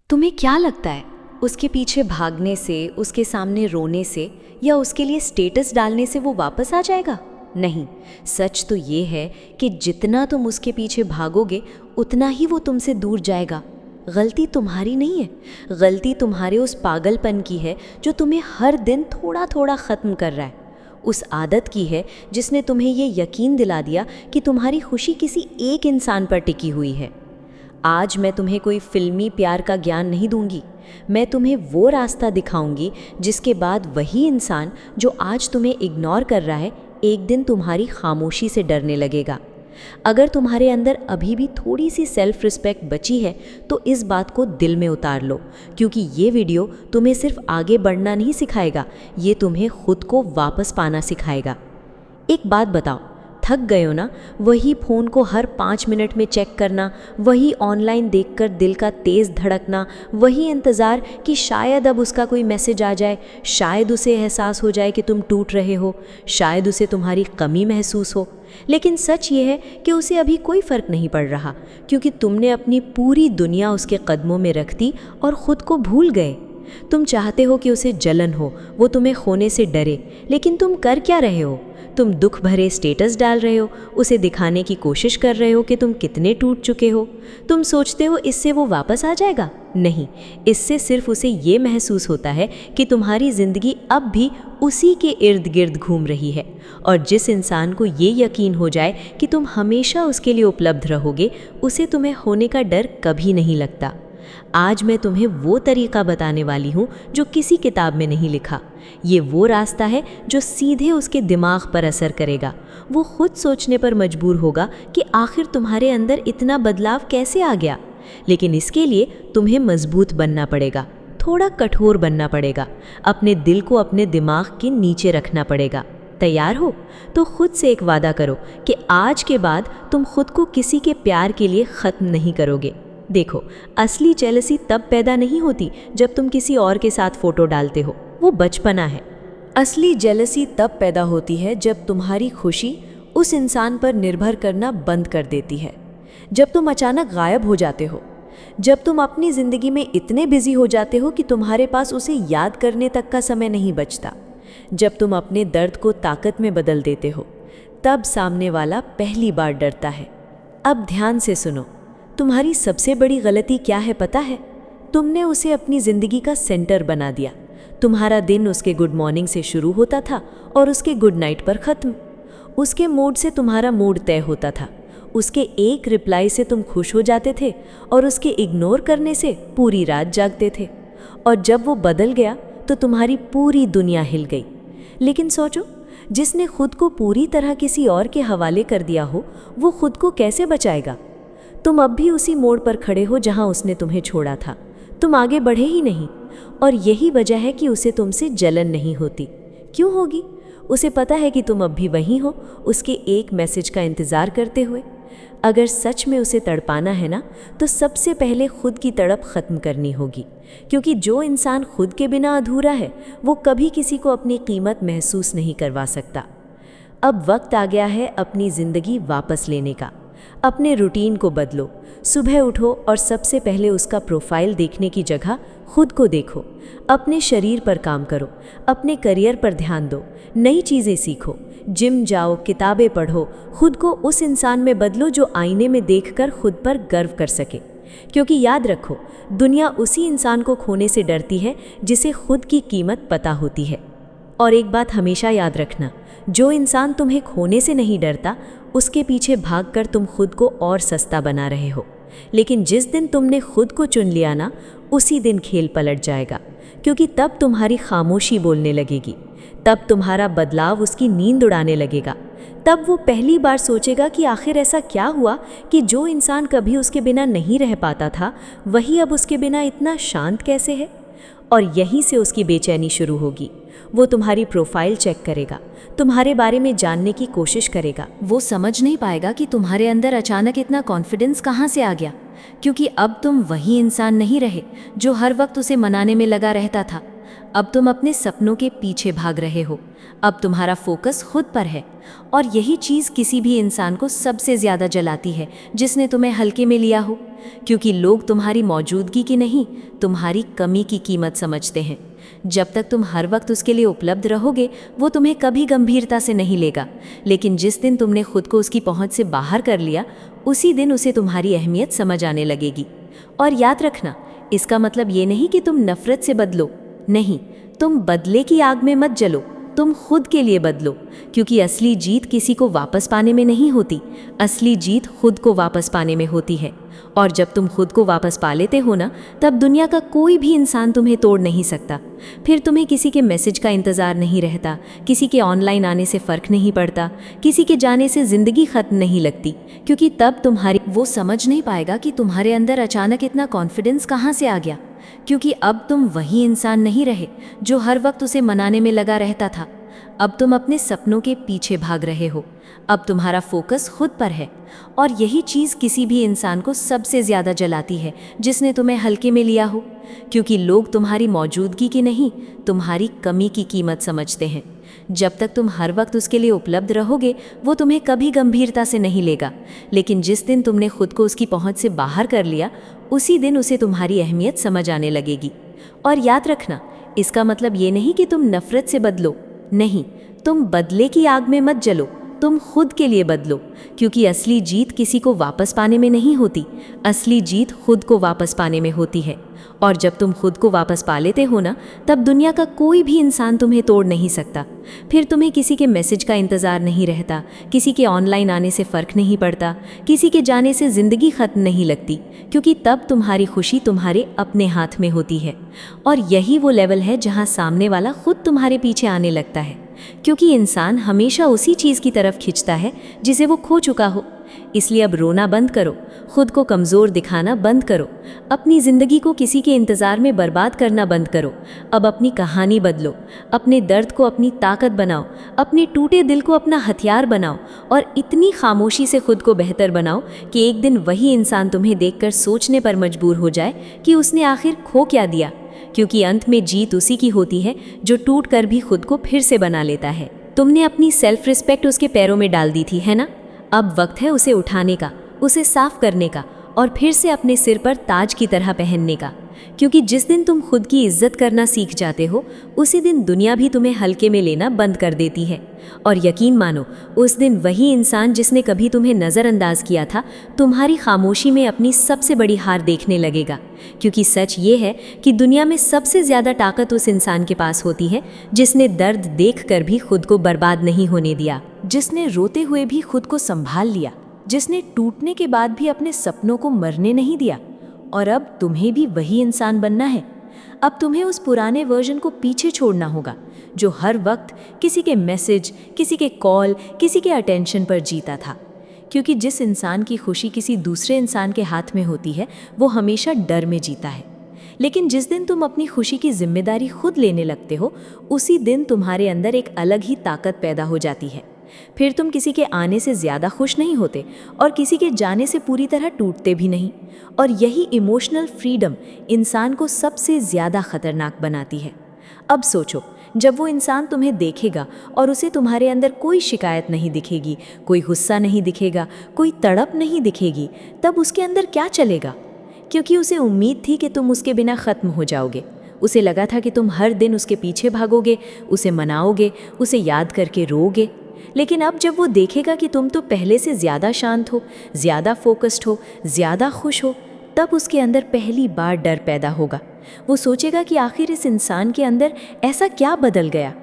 तुम्हें क्या लगता है उसके पीछे भागने से, उसके सामने रोने से या उसके लिए स्टेटस डालने से वो वापस आ जाएगा? नहीं। सच तो ये है कि जितना तुम उसके पीछे भागोगे उतना ही वो तुमसे दूर जाएगा। गलती तुम्हारी नहीं है, गलती तुम्हारे उस पागलपन की है जो तुम्हें हर दिन थोड़ा थोड़ा ख़त्म कर रहा है। उस आदत की है जिसने तुम्हें ये यकीन दिला दिया कि तुम्हारी खुशी किसी एक इंसान पर टिकी हुई है। आज मैं तुम्हें कोई फिल्मी प्यार का ज्ञान नहीं दूंगी, मैं तुम्हें वो रास्ता दिखाऊंगी जिसके बाद वही इंसान जो आज तुम्हें इग्नोर कर रहा है एक दिन तुम्हारी खामोशी से डरने लगेगा। अगर तुम्हारे अंदर अभी भी थोड़ी सी सेल्फ रिस्पेक्ट बची है तो इस बात को दिल में उतार लो, क्योंकि ये वीडियो तुम्हें सिर्फ आगे बढ़ना नहीं सिखाएगा, ये तुम्हें खुद को वापस पाना सिखाएगा। एक बात बताओ, थक गए हो ना? वही फ़ोन को हर 5 मिनट में चेक करना, वही ऑनलाइन देखकर दिल का तेज़ धड़कना, वही इंतज़ार कि शायद अब उसका कोई मैसेज आ जाए, शायद उसे एहसास हो जाए कि तुम टूट रहे हो, शायद उसे तुम्हारी कमी महसूस हो। लेकिन सच ये है कि उसे अभी कोई फ़र्क नहीं पड़ रहा, क्योंकि तुमने अपनी पूरी दुनिया उसके कदमों में रख दी और ख़ुद को भूल गए। तुम चाहते हो कि उसे जलन हो, वो तुम्हें खोने से डरे, लेकिन तुम कर क्या रहे हो? तुम दुख भरे स्टेटस डाल रहे हो, उसे दिखाने की कोशिश कर रहे हो कि तुम कितने टूट चुके हो। तुम सोचते हो इससे वो वापस आ जाएगा? नहीं, इससे सिर्फ उसे ये महसूस होता है कि तुम्हारी ज़िंदगी अब भी उसी के इर्द गिर्द घूम रही है। और जिस इंसान को ये यकीन हो जाए कि तुम हमेशा उसके लिए उपलब्ध रहोगे, उसे तुम्हें होने का डर कभी नहीं लगता। आज मैं तुम्हें वो तरीका बताने वाली हूँ जो किसी किताब में नहीं लिखा। ये वो रास्ता है जो सीधे उसके दिमाग पर असर करेगा। वो खुद सोचने पर मजबूर होगा कि आखिर तुम्हारे अंदर इतना बदलाव कैसे आ गया। लेकिन इसके लिए तुम्हें मजबूत बनना पड़ेगा, थोड़ा कठोर बनना पड़ेगा, अपने दिल को अपने दिमाग के नीचे रखना पड़ेगा। तैयार हो? तो खुद से एक वादा करो कि आज के बाद तुम खुद को किसी के प्यार के लिए ख़त्म नहीं करोगे। देखो, असली जेलसी तब पैदा नहीं होती जब तुम किसी और के साथ फ़ोटो डालते हो, वो बचपना है। असली जेलसी तब पैदा होती है जब तुम्हारी खुशी उस इंसान पर निर्भर करना बंद कर देती है, जब तुम अचानक गायब हो जाते हो, जब तुम अपनी ज़िंदगी में इतने बिजी हो जाते हो कि तुम्हारे पास उसे याद करने तक का समय नहीं बचता, जब तुम अपने दर्द को ताकत में बदल देते हो, तब सामने वाला पहली बार डरता है। अब ध्यान से सुनो, तुम्हारी सबसे बड़ी गलती क्या है पता है? तुमने उसे अपनी ज़िंदगी का सेंटर बना दिया। तुम्हारा दिन उसके गुड मॉर्निंग से शुरू होता था और उसके गुड नाइट पर ख़त्म। उसके मूड से तुम्हारा मूड तय होता था, उसके एक रिप्लाई से तुम खुश हो जाते थे और उसके इग्नोर करने से पूरी रात जागते थे। और जब वो बदल गया तो तुम्हारी पूरी दुनिया हिल गई। लेकिन सोचो, जिसने खुद को पूरी तरह किसी और के हवाले कर दिया हो, वो खुद को कैसे बचाएगा? तुम अब भी उसी मोड़ पर खड़े हो जहां उसने तुम्हें छोड़ा था। तुम आगे बढ़े ही नहीं, और यही वजह है कि उसे तुमसे जलन नहीं होती। क्यों होगी? उसे पता है कि तुम अब भी वहीं हो, उसके एक मैसेज का इंतज़ार करते हुए। अगर सच में उसे तड़पाना है ना, तो सबसे पहले खुद की तड़प ख़त्म करनी होगी, क्योंकि जो इंसान खुद के बिना अधूरा है वो कभी किसी को अपनी कीमत महसूस नहीं करवा सकता। अब वक्त आ गया है अपनी ज़िंदगी वापस लेने का। अपने रूटीन को बदलो। सुबह उठो और सबसे पहले उसका प्रोफाइल देखने की जगह खुद को देखो। अपने शरीर पर काम करो, अपने करियर पर ध्यान दो, नई चीज़ें सीखो, जिम जाओ, किताबें पढ़ो, खुद को उस इंसान में बदलो जो आईने में देखकर खुद पर गर्व कर सके। क्योंकि याद रखो, दुनिया उसी इंसान को खोने से डरती है जिसे खुद की कीमत पता होती है। और एक बात हमेशा याद रखना, जो इंसान तुम्हें खोने से नहीं डरता, उसके पीछे भागकर तुम खुद को और सस्ता बना रहे हो। लेकिन जिस दिन तुमने खुद को चुन लिया ना, उसी दिन खेल पलट जाएगा, क्योंकि तब तुम्हारी खामोशी बोलने लगेगी, तब तुम्हारा बदलाव उसकी नींद उड़ाने लगेगा। तब वो पहली बार सोचेगा कि आखिर ऐसा क्या हुआ कि जो इंसान कभी उसके बिना नहीं रह पाता था, वही अब उसके बिना इतना शांत कैसे है। और यहीं से उसकी बेचैनी शुरू होगी। वो तुम्हारी प्रोफाइल चेक करेगा, तुम्हारे बारे में जानने की कोशिश करेगा। वो समझ नहीं पाएगा कि तुम्हारे अंदर अचानक इतना कॉन्फिडेंस कहाँ से आ गया, क्योंकि अब तुम वही इंसान नहीं रहे जो हर वक्त उसे मनाने में लगा रहता था। अब तुम अपने सपनों के पीछे भाग रहे हो। अब तुम्हारा फोकस खुद पर है। और यही चीज़ किसी भी इंसान को सबसे ज़्यादा जलाती है जिसने तुम्हें हल्के में लिया हो, क्योंकि लोग तुम्हारी मौजूदगी की नहीं, तुम्हारी कमी की कीमत समझते हैं। जब तक तुम हर वक्त उसके लिए उपलब्ध रहोगे, वो तुम्हें कभी गंभीरता से नहीं लेगा। लेकिन जिस दिन तुमने खुद को उसकी पहुंच से बाहर कर लिया, उसी दिन उसे तुम्हारी अहमियत समझ आने लगेगी। और याद रखना, इसका मतलब ये नहीं कि तुम नफरत से बदलो, नहीं, तुम बदले की आग में मत जलो, तुम खुद के लिए बदलो। क्योंकि असली जीत किसी को वापस पाने में नहीं होती, असली जीत खुद को वापस पाने में होती है। और जब तुम खुद को वापस पा लेते हो ना, तब दुनिया का कोई भी इंसान तुम्हें तोड़ नहीं सकता। फिर तुम्हें किसी के मैसेज का इंतज़ार नहीं रहता, किसी के ऑनलाइन आने से फ़र्क नहीं पड़ता, किसी के जाने से ज़िंदगी ख़त्म नहीं लगती। क्योंकि तब तुम्हारी वो समझ नहीं पाएगा कि तुम्हारे अंदर अचानक इतना कॉन्फिडेंस कहाँ से आ गया। क्योंकि अब तुम वही इंसान नहीं रहे जो हर वक्त उसे मनाने में लगा रहता था। अब तुम अपने सपनों के पीछे भाग रहे हो। अब तुम्हारा फोकस खुद पर है। और यही चीज़ किसी भी इंसान को सबसे ज़्यादा जलाती है जिसने तुम्हें हल्के में लिया हो, क्योंकि लोग तुम्हारी मौजूदगी की नहीं, तुम्हारी कमी की कीमत समझते हैं। जब तक तुम हर वक्त उसके लिए उपलब्ध रहोगे, वो तुम्हें कभी गंभीरता से नहीं लेगा। लेकिन जिस दिन तुमने खुद को उसकी पहुंच से बाहर कर लिया, उसी दिन उसे तुम्हारी अहमियत समझ आने लगेगी। और याद रखना, इसका मतलब ये नहीं कि तुम नफरत से बदलो, नहीं, तुम बदले की आग में मत जलो, तुम खुद के लिए बदलो। क्योंकि असली जीत किसी को वापस पाने में नहीं होती, असली जीत खुद को वापस पाने में होती है। और जब तुम खुद को वापस पा लेते हो ना, तब दुनिया का कोई भी इंसान तुम्हें तोड़ नहीं सकता। फिर तुम्हें किसी के मैसेज का इंतज़ार नहीं रहता, किसी के ऑनलाइन आने से फ़र्क नहीं पड़ता, किसी के जाने से ज़िंदगी ख़त्म नहीं लगती। क्योंकि तब तुम्हारी खुशी तुम्हारे अपने हाथ में होती है। और यही वो लेवल है जहाँ सामने वाला खुद तुम्हारे पीछे आने लगता है। क्योंकि इंसान हमेशा उसी चीज़ की तरफ खिंचता है जिसे वो खो चुका हो। इसलिए अब रोना बंद करो, खुद को कमज़ोर दिखाना बंद करो, अपनी ज़िंदगी को किसी के इंतज़ार में बर्बाद करना बंद करो। अब अपनी कहानी बदलो, अपने दर्द को अपनी ताकत बनाओ, अपने टूटे दिल को अपना हथियार बनाओ। और इतनी खामोशी से खुद को बेहतर बनाओ कि एक दिन वही इंसान तुम्हें देखकर सोचने पर मजबूर हो जाए कि उसने आखिर खो क्या दिया। क्योंकि अंत में जीत उसी की होती है जो टूट कर भी खुद को फिर से बना लेता है। तुमने अपनी सेल्फ रिस्पेक्ट उसके पैरों में डाल दी थी, है ना? अब वक्त है उसे उठाने का, उसे साफ करने का और फिर से अपने सिर पर ताज की तरह पहनने का। क्योंकि जिस दिन तुम खुद की इज्जत करना सीख जाते हो, उसी दिन दुनिया भी तुम्हें हल्के में लेना बंद कर देती है। और यकीन मानो, उस दिन वही इंसान जिसने कभी तुम्हें नज़रअंदाज किया था, तुम्हारी खामोशी में अपनी सबसे बड़ी हार देखने लगेगा। क्योंकि सच ये है कि दुनिया में सबसे ज़्यादा ताकत उस इंसान के पास होती है जिसने दर्द देखकर भी खुद को बर्बाद नहीं होने दिया, जिसने रोते हुए भी खुद को संभाल लिया, जिसने टूटने के बाद भी अपने सपनों को मरने नहीं दिया। और अब तुम्हें भी वही इंसान बनना है। अब तुम्हें उस पुराने वर्जन को पीछे छोड़ना होगा जो हर वक्त किसी के मैसेज, किसी के कॉल, किसी के अटेंशन पर जीता था। क्योंकि जिस इंसान की खुशी किसी दूसरे इंसान के हाथ में होती है, वो हमेशा डर में जीता है। लेकिन जिस दिन तुम अपनी खुशी की जिम्मेदारी खुद लेने लगते हो, उसी दिन तुम्हारे अंदर एक अलग ही ताकत पैदा हो जाती है। फिर तुम किसी के आने से ज़्यादा खुश नहीं होते और किसी के जाने से पूरी तरह टूटते भी नहीं। और यही इमोशनल फ्रीडम इंसान को सबसे ज़्यादा खतरनाक बनाती है। अब सोचो, जब वो इंसान तुम्हें देखेगा और उसे तुम्हारे अंदर कोई शिकायत नहीं दिखेगी, कोई गुस्सा नहीं दिखेगा, कोई तड़प नहीं दिखेगी, तब उसके अंदर क्या चलेगा? क्योंकि उसे उम्मीद थी कि तुम उसके बिना ख़त्म हो जाओगे। उसे लगा था कि तुम हर दिन उसके पीछे भागोगे, उसे मनाओगे, उसे याद करके रोओगे। लेकिन अब जब वो देखेगा कि तुम तो पहले से ज़्यादा शांत हो, ज़्यादा फोकस्ड हो, ज़्यादा खुश हो, तब उसके अंदर पहली बार डर पैदा होगा। वो सोचेगा कि आखिर इस इंसान के अंदर ऐसा क्या बदल गया।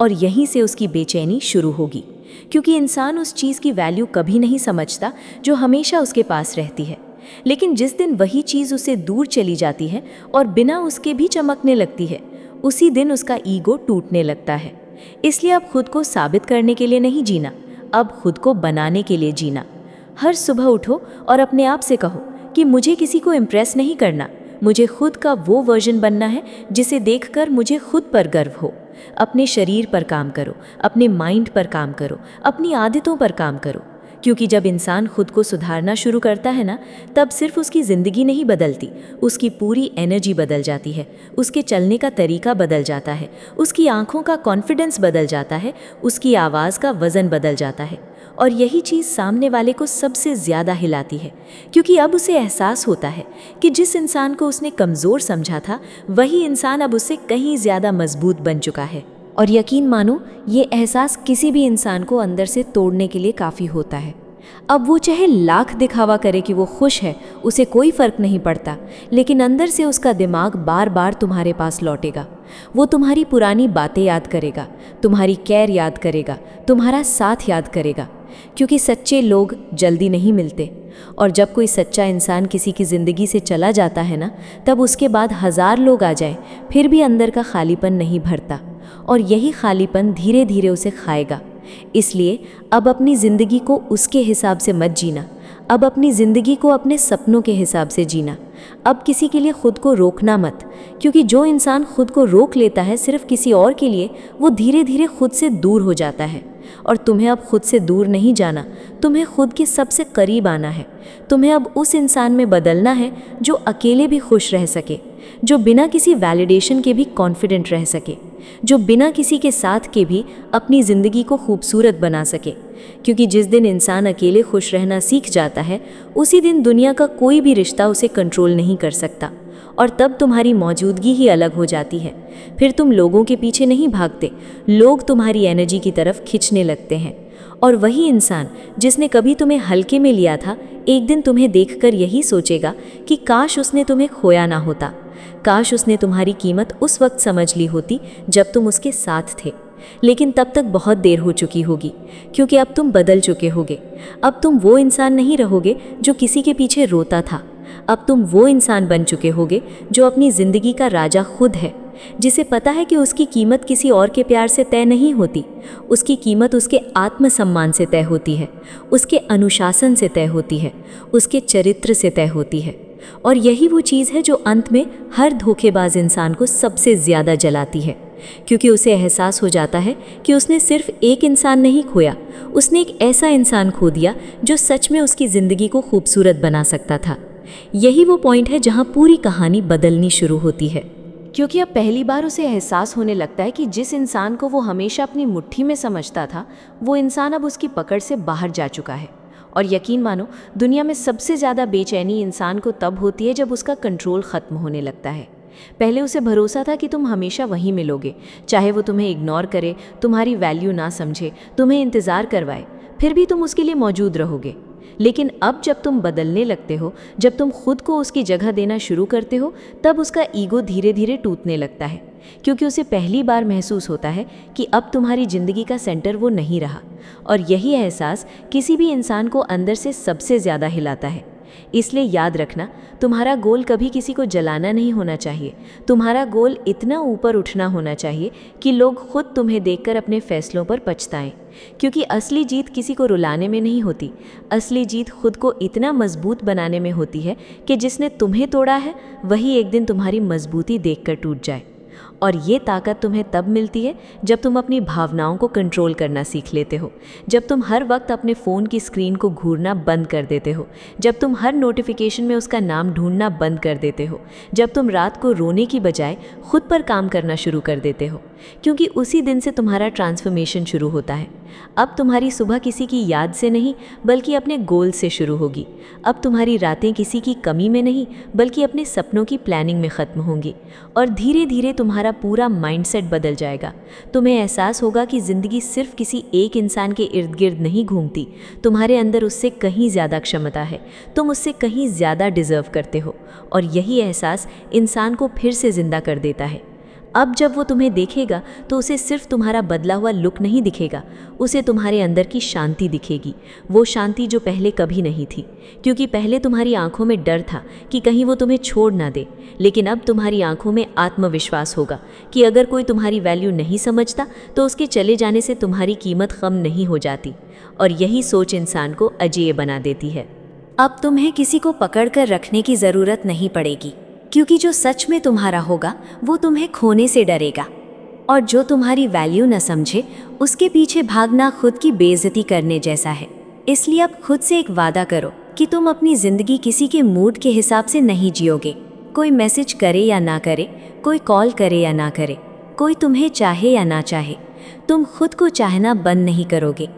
और यहीं से उसकी बेचैनी शुरू होगी। क्योंकि इंसान उस चीज़ की वैल्यू कभी नहीं समझता जो हमेशा उसके पास रहती है। लेकिन जिस दिन वही चीज़ उसे दूर चली जाती है और बिना उसके भी चमकने लगती है, उसी दिन उसका ईगो टूटने लगता है। इसलिए अब खुद को साबित करने के लिए नहीं जीना, अब खुद को बनाने के लिए जीना। हर सुबह उठो और अपने आप से कहो कि मुझे किसी को इम्प्रेस नहीं करना, मुझे खुद का वो वर्जन बनना है जिसे देखकर मुझे खुद पर गर्व हो। अपने शरीर पर काम करो, अपने माइंड पर काम करो, अपनी आदतों पर काम करो। क्योंकि जब इंसान खुद को सुधारना शुरू करता है ना, तब सिर्फ उसकी ज़िंदगी नहीं बदलती, उसकी पूरी एनर्जी बदल जाती है, उसके चलने का तरीका बदल जाता है, उसकी आंखों का कॉन्फिडेंस बदल जाता है, उसकी आवाज़ का वज़न बदल जाता है। और यही चीज़ सामने वाले को सबसे ज़्यादा हिलाती है, क्योंकि अब उसे एहसास होता है कि जिस इंसान को उसने कमज़ोर समझा था, वही इंसान अब उससे कहीं ज़्यादा मजबूत बन चुका है। और यकीन मानो, ये एहसास किसी भी इंसान को अंदर से तोड़ने के लिए काफ़ी होता है। अब वो चाहे लाख दिखावा करे कि वो खुश है, उसे कोई फ़र्क नहीं पड़ता, लेकिन अंदर से उसका दिमाग बार बार तुम्हारे पास लौटेगा। वो तुम्हारी पुरानी बातें याद करेगा, तुम्हारी केयर याद करेगा, तुम्हारा साथ याद करेगा, क्योंकि सच्चे लोग जल्दी नहीं मिलते। और जब कोई सच्चा इंसान किसी की ज़िंदगी से चला जाता है ना, तब उसके बाद 1000 लोग आ जाएं, फिर भी अंदर का खालीपन नहीं भरता, और यही खालीपन धीरे धीरे उसे खाएगा। इसलिए अब अपनी ज़िंदगी को उसके हिसाब से मत जीना, अब अपनी ज़िंदगी को अपने सपनों के हिसाब से जीना। अब किसी के लिए खुद को रोकना मत, क्योंकि जो इंसान खुद को रोक लेता है सिर्फ किसी और के लिए, वो धीरे धीरे खुद से दूर हो जाता है। और तुम्हें अब खुद से दूर नहीं जाना, तुम्हें खुद के सबसे करीब आना है। तुम्हें अब उस इंसान में बदलना है जो अकेले भी खुश रह सके, जो बिना किसी वैलिडेशन के भी कॉन्फिडेंट रह सके, जो बिना किसी के साथ के भी अपनी ज़िंदगी को खूबसूरत बना सके। क्योंकि जिस दिन इंसान अकेले खुश रहना सीख जाता है, उसी दिन दुनिया का कोई भी रिश्ता उसे कंट्रोल नहीं कर सकता, और तब तुम्हारी मौजूदगी ही अलग हो जाती है। फिर तुम लोगों के पीछे नहीं भागते, लोग तुम्हारी एनर्जी की तरफ खींचने लगते हैं। और वही इंसान जिसने कभी तुम्हें हल्के में लिया था, एक दिन तुम्हें देखकर यही सोचेगा कि काश उसने तुम्हें खोया ना होता, काश उसने तुम्हारी कीमत उस वक्त समझ ली होती जब तुम उसके साथ थे। लेकिन तब तक बहुत देर हो चुकी होगी, क्योंकि अब तुम बदल चुके होगे। अब तुम वो इंसान नहीं रहोगे जो किसी के पीछे रोता था। अब तुम वो इंसान बन चुके होगे जो अपनी ज़िंदगी का राजा खुद है, जिसे पता है कि उसकी कीमत किसी और के प्यार से तय नहीं होती, उसकी कीमत उसके आत्मसम्मान से तय होती है, उसके अनुशासन से तय होती है, उसके चरित्र से तय होती है। और यही वो चीज़ है जो अंत में हर धोखेबाज इंसान को सबसे ज़्यादा जलाती है, क्योंकि उसे एहसास हो जाता है कि उसने सिर्फ एक इंसान नहीं खोया, उसने एक ऐसा इंसान खो दिया जो सच में उसकी ज़िंदगी को खूबसूरत बना सकता था। यही वो पॉइंट है जहाँ पूरी कहानी बदलनी शुरू होती है, क्योंकि अब पहली बार उसे एहसास होने लगता है कि जिस इंसान को वो हमेशा अपनी मुट्ठी में समझता था, वो इंसान अब उसकी पकड़ से बाहर जा चुका है। और यकीन मानो, दुनिया में सबसे ज़्यादा बेचैनी इंसान को तब होती है जब उसका कंट्रोल ख़त्म होने लगता है। पहले उसे भरोसा था कि तुम हमेशा वहीं मिलोगे, चाहे वो तुम्हें इग्नोर करे, तुम्हारी वैल्यू ना समझे, तुम्हें इंतज़ार करवाए, फिर भी तुम उसके लिए मौजूद रहोगे। लेकिन अब जब तुम बदलने लगते हो, जब तुम खुद को उसकी जगह देना शुरू करते हो, तब उसका ईगो धीरे धीरे टूटने लगता है, क्योंकि उसे पहली बार महसूस होता है कि अब तुम्हारी ज़िंदगी का सेंटर वो नहीं रहा। और यही एहसास किसी भी इंसान को अंदर से सबसे ज़्यादा हिलाता है। इसलिए याद रखना, तुम्हारा गोल कभी किसी को जलाना नहीं होना चाहिए। तुम्हारा गोल इतना ऊपर उठना होना चाहिए कि लोग खुद तुम्हें देखकर अपने फैसलों पर पछताएं। क्योंकि असली जीत किसी को रुलाने में नहीं होती, असली जीत खुद को इतना मजबूत बनाने में होती है कि जिसने तुम्हें तोड़ा है वही एक दिन तुम्हारी मजबूती देखकर टूट जाए। और ये ताकत तुम्हें तब मिलती है जब तुम अपनी भावनाओं को कंट्रोल करना सीख लेते हो, जब तुम हर वक्त अपने फ़ोन की स्क्रीन को घूरना बंद कर देते हो, जब तुम हर नोटिफिकेशन में उसका नाम ढूंढना बंद कर देते हो, जब तुम रात को रोने की बजाय खुद पर काम करना शुरू कर देते हो। क्योंकि उसी दिन से तुम्हारा ट्रांसफॉर्मेशन शुरू होता है। अब तुम्हारी सुबह किसी की याद से नहीं बल्कि अपने गोल से शुरू होगी। अब तुम्हारी रातें किसी की कमी में नहीं बल्कि अपने सपनों की प्लानिंग में ख़त्म होंगी। और धीरे धीरे तुम्हारा पूरा माइंडसेट बदल जाएगा। तुम्हें एहसास होगा कि ज़िंदगी सिर्फ किसी एक इंसान के इर्द गिर्द नहीं घूमती, तुम्हारे अंदर उससे कहीं ज़्यादा क्षमता है, तुम उससे कहीं ज़्यादा डिज़र्व करते हो। और यही एहसास इंसान को फिर से ज़िंदा कर देता है। अब जब वो तुम्हें देखेगा तो उसे सिर्फ तुम्हारा बदला हुआ लुक नहीं दिखेगा, उसे तुम्हारे अंदर की शांति दिखेगी, वो शांति जो पहले कभी नहीं थी। क्योंकि पहले तुम्हारी आंखों में डर था कि कहीं वो तुम्हें छोड़ ना दे, लेकिन अब तुम्हारी आंखों में आत्मविश्वास होगा कि अगर कोई तुम्हारी वैल्यू नहीं समझता तो उसके चले जाने से तुम्हारी कीमत कम नहीं हो जाती। और यही सोच इंसान को अजेय बना देती है। अब तुम्हें किसी को पकड़ कर रखने की ज़रूरत नहीं पड़ेगी, क्योंकि जो सच में तुम्हारा होगा वो तुम्हें खोने से डरेगा। और जो तुम्हारी वैल्यू न समझे उसके पीछे भागना खुद की बेइज्जती करने जैसा है। इसलिए अब खुद से एक वादा करो कि तुम अपनी ज़िंदगी किसी के मूड के हिसाब से नहीं जियोगे। कोई मैसेज करे या ना करे, कोई कॉल करे या ना करे, कोई तुम्हें चाहे या ना चाहे, तुम खुद को चाहना बंद नहीं करोगे।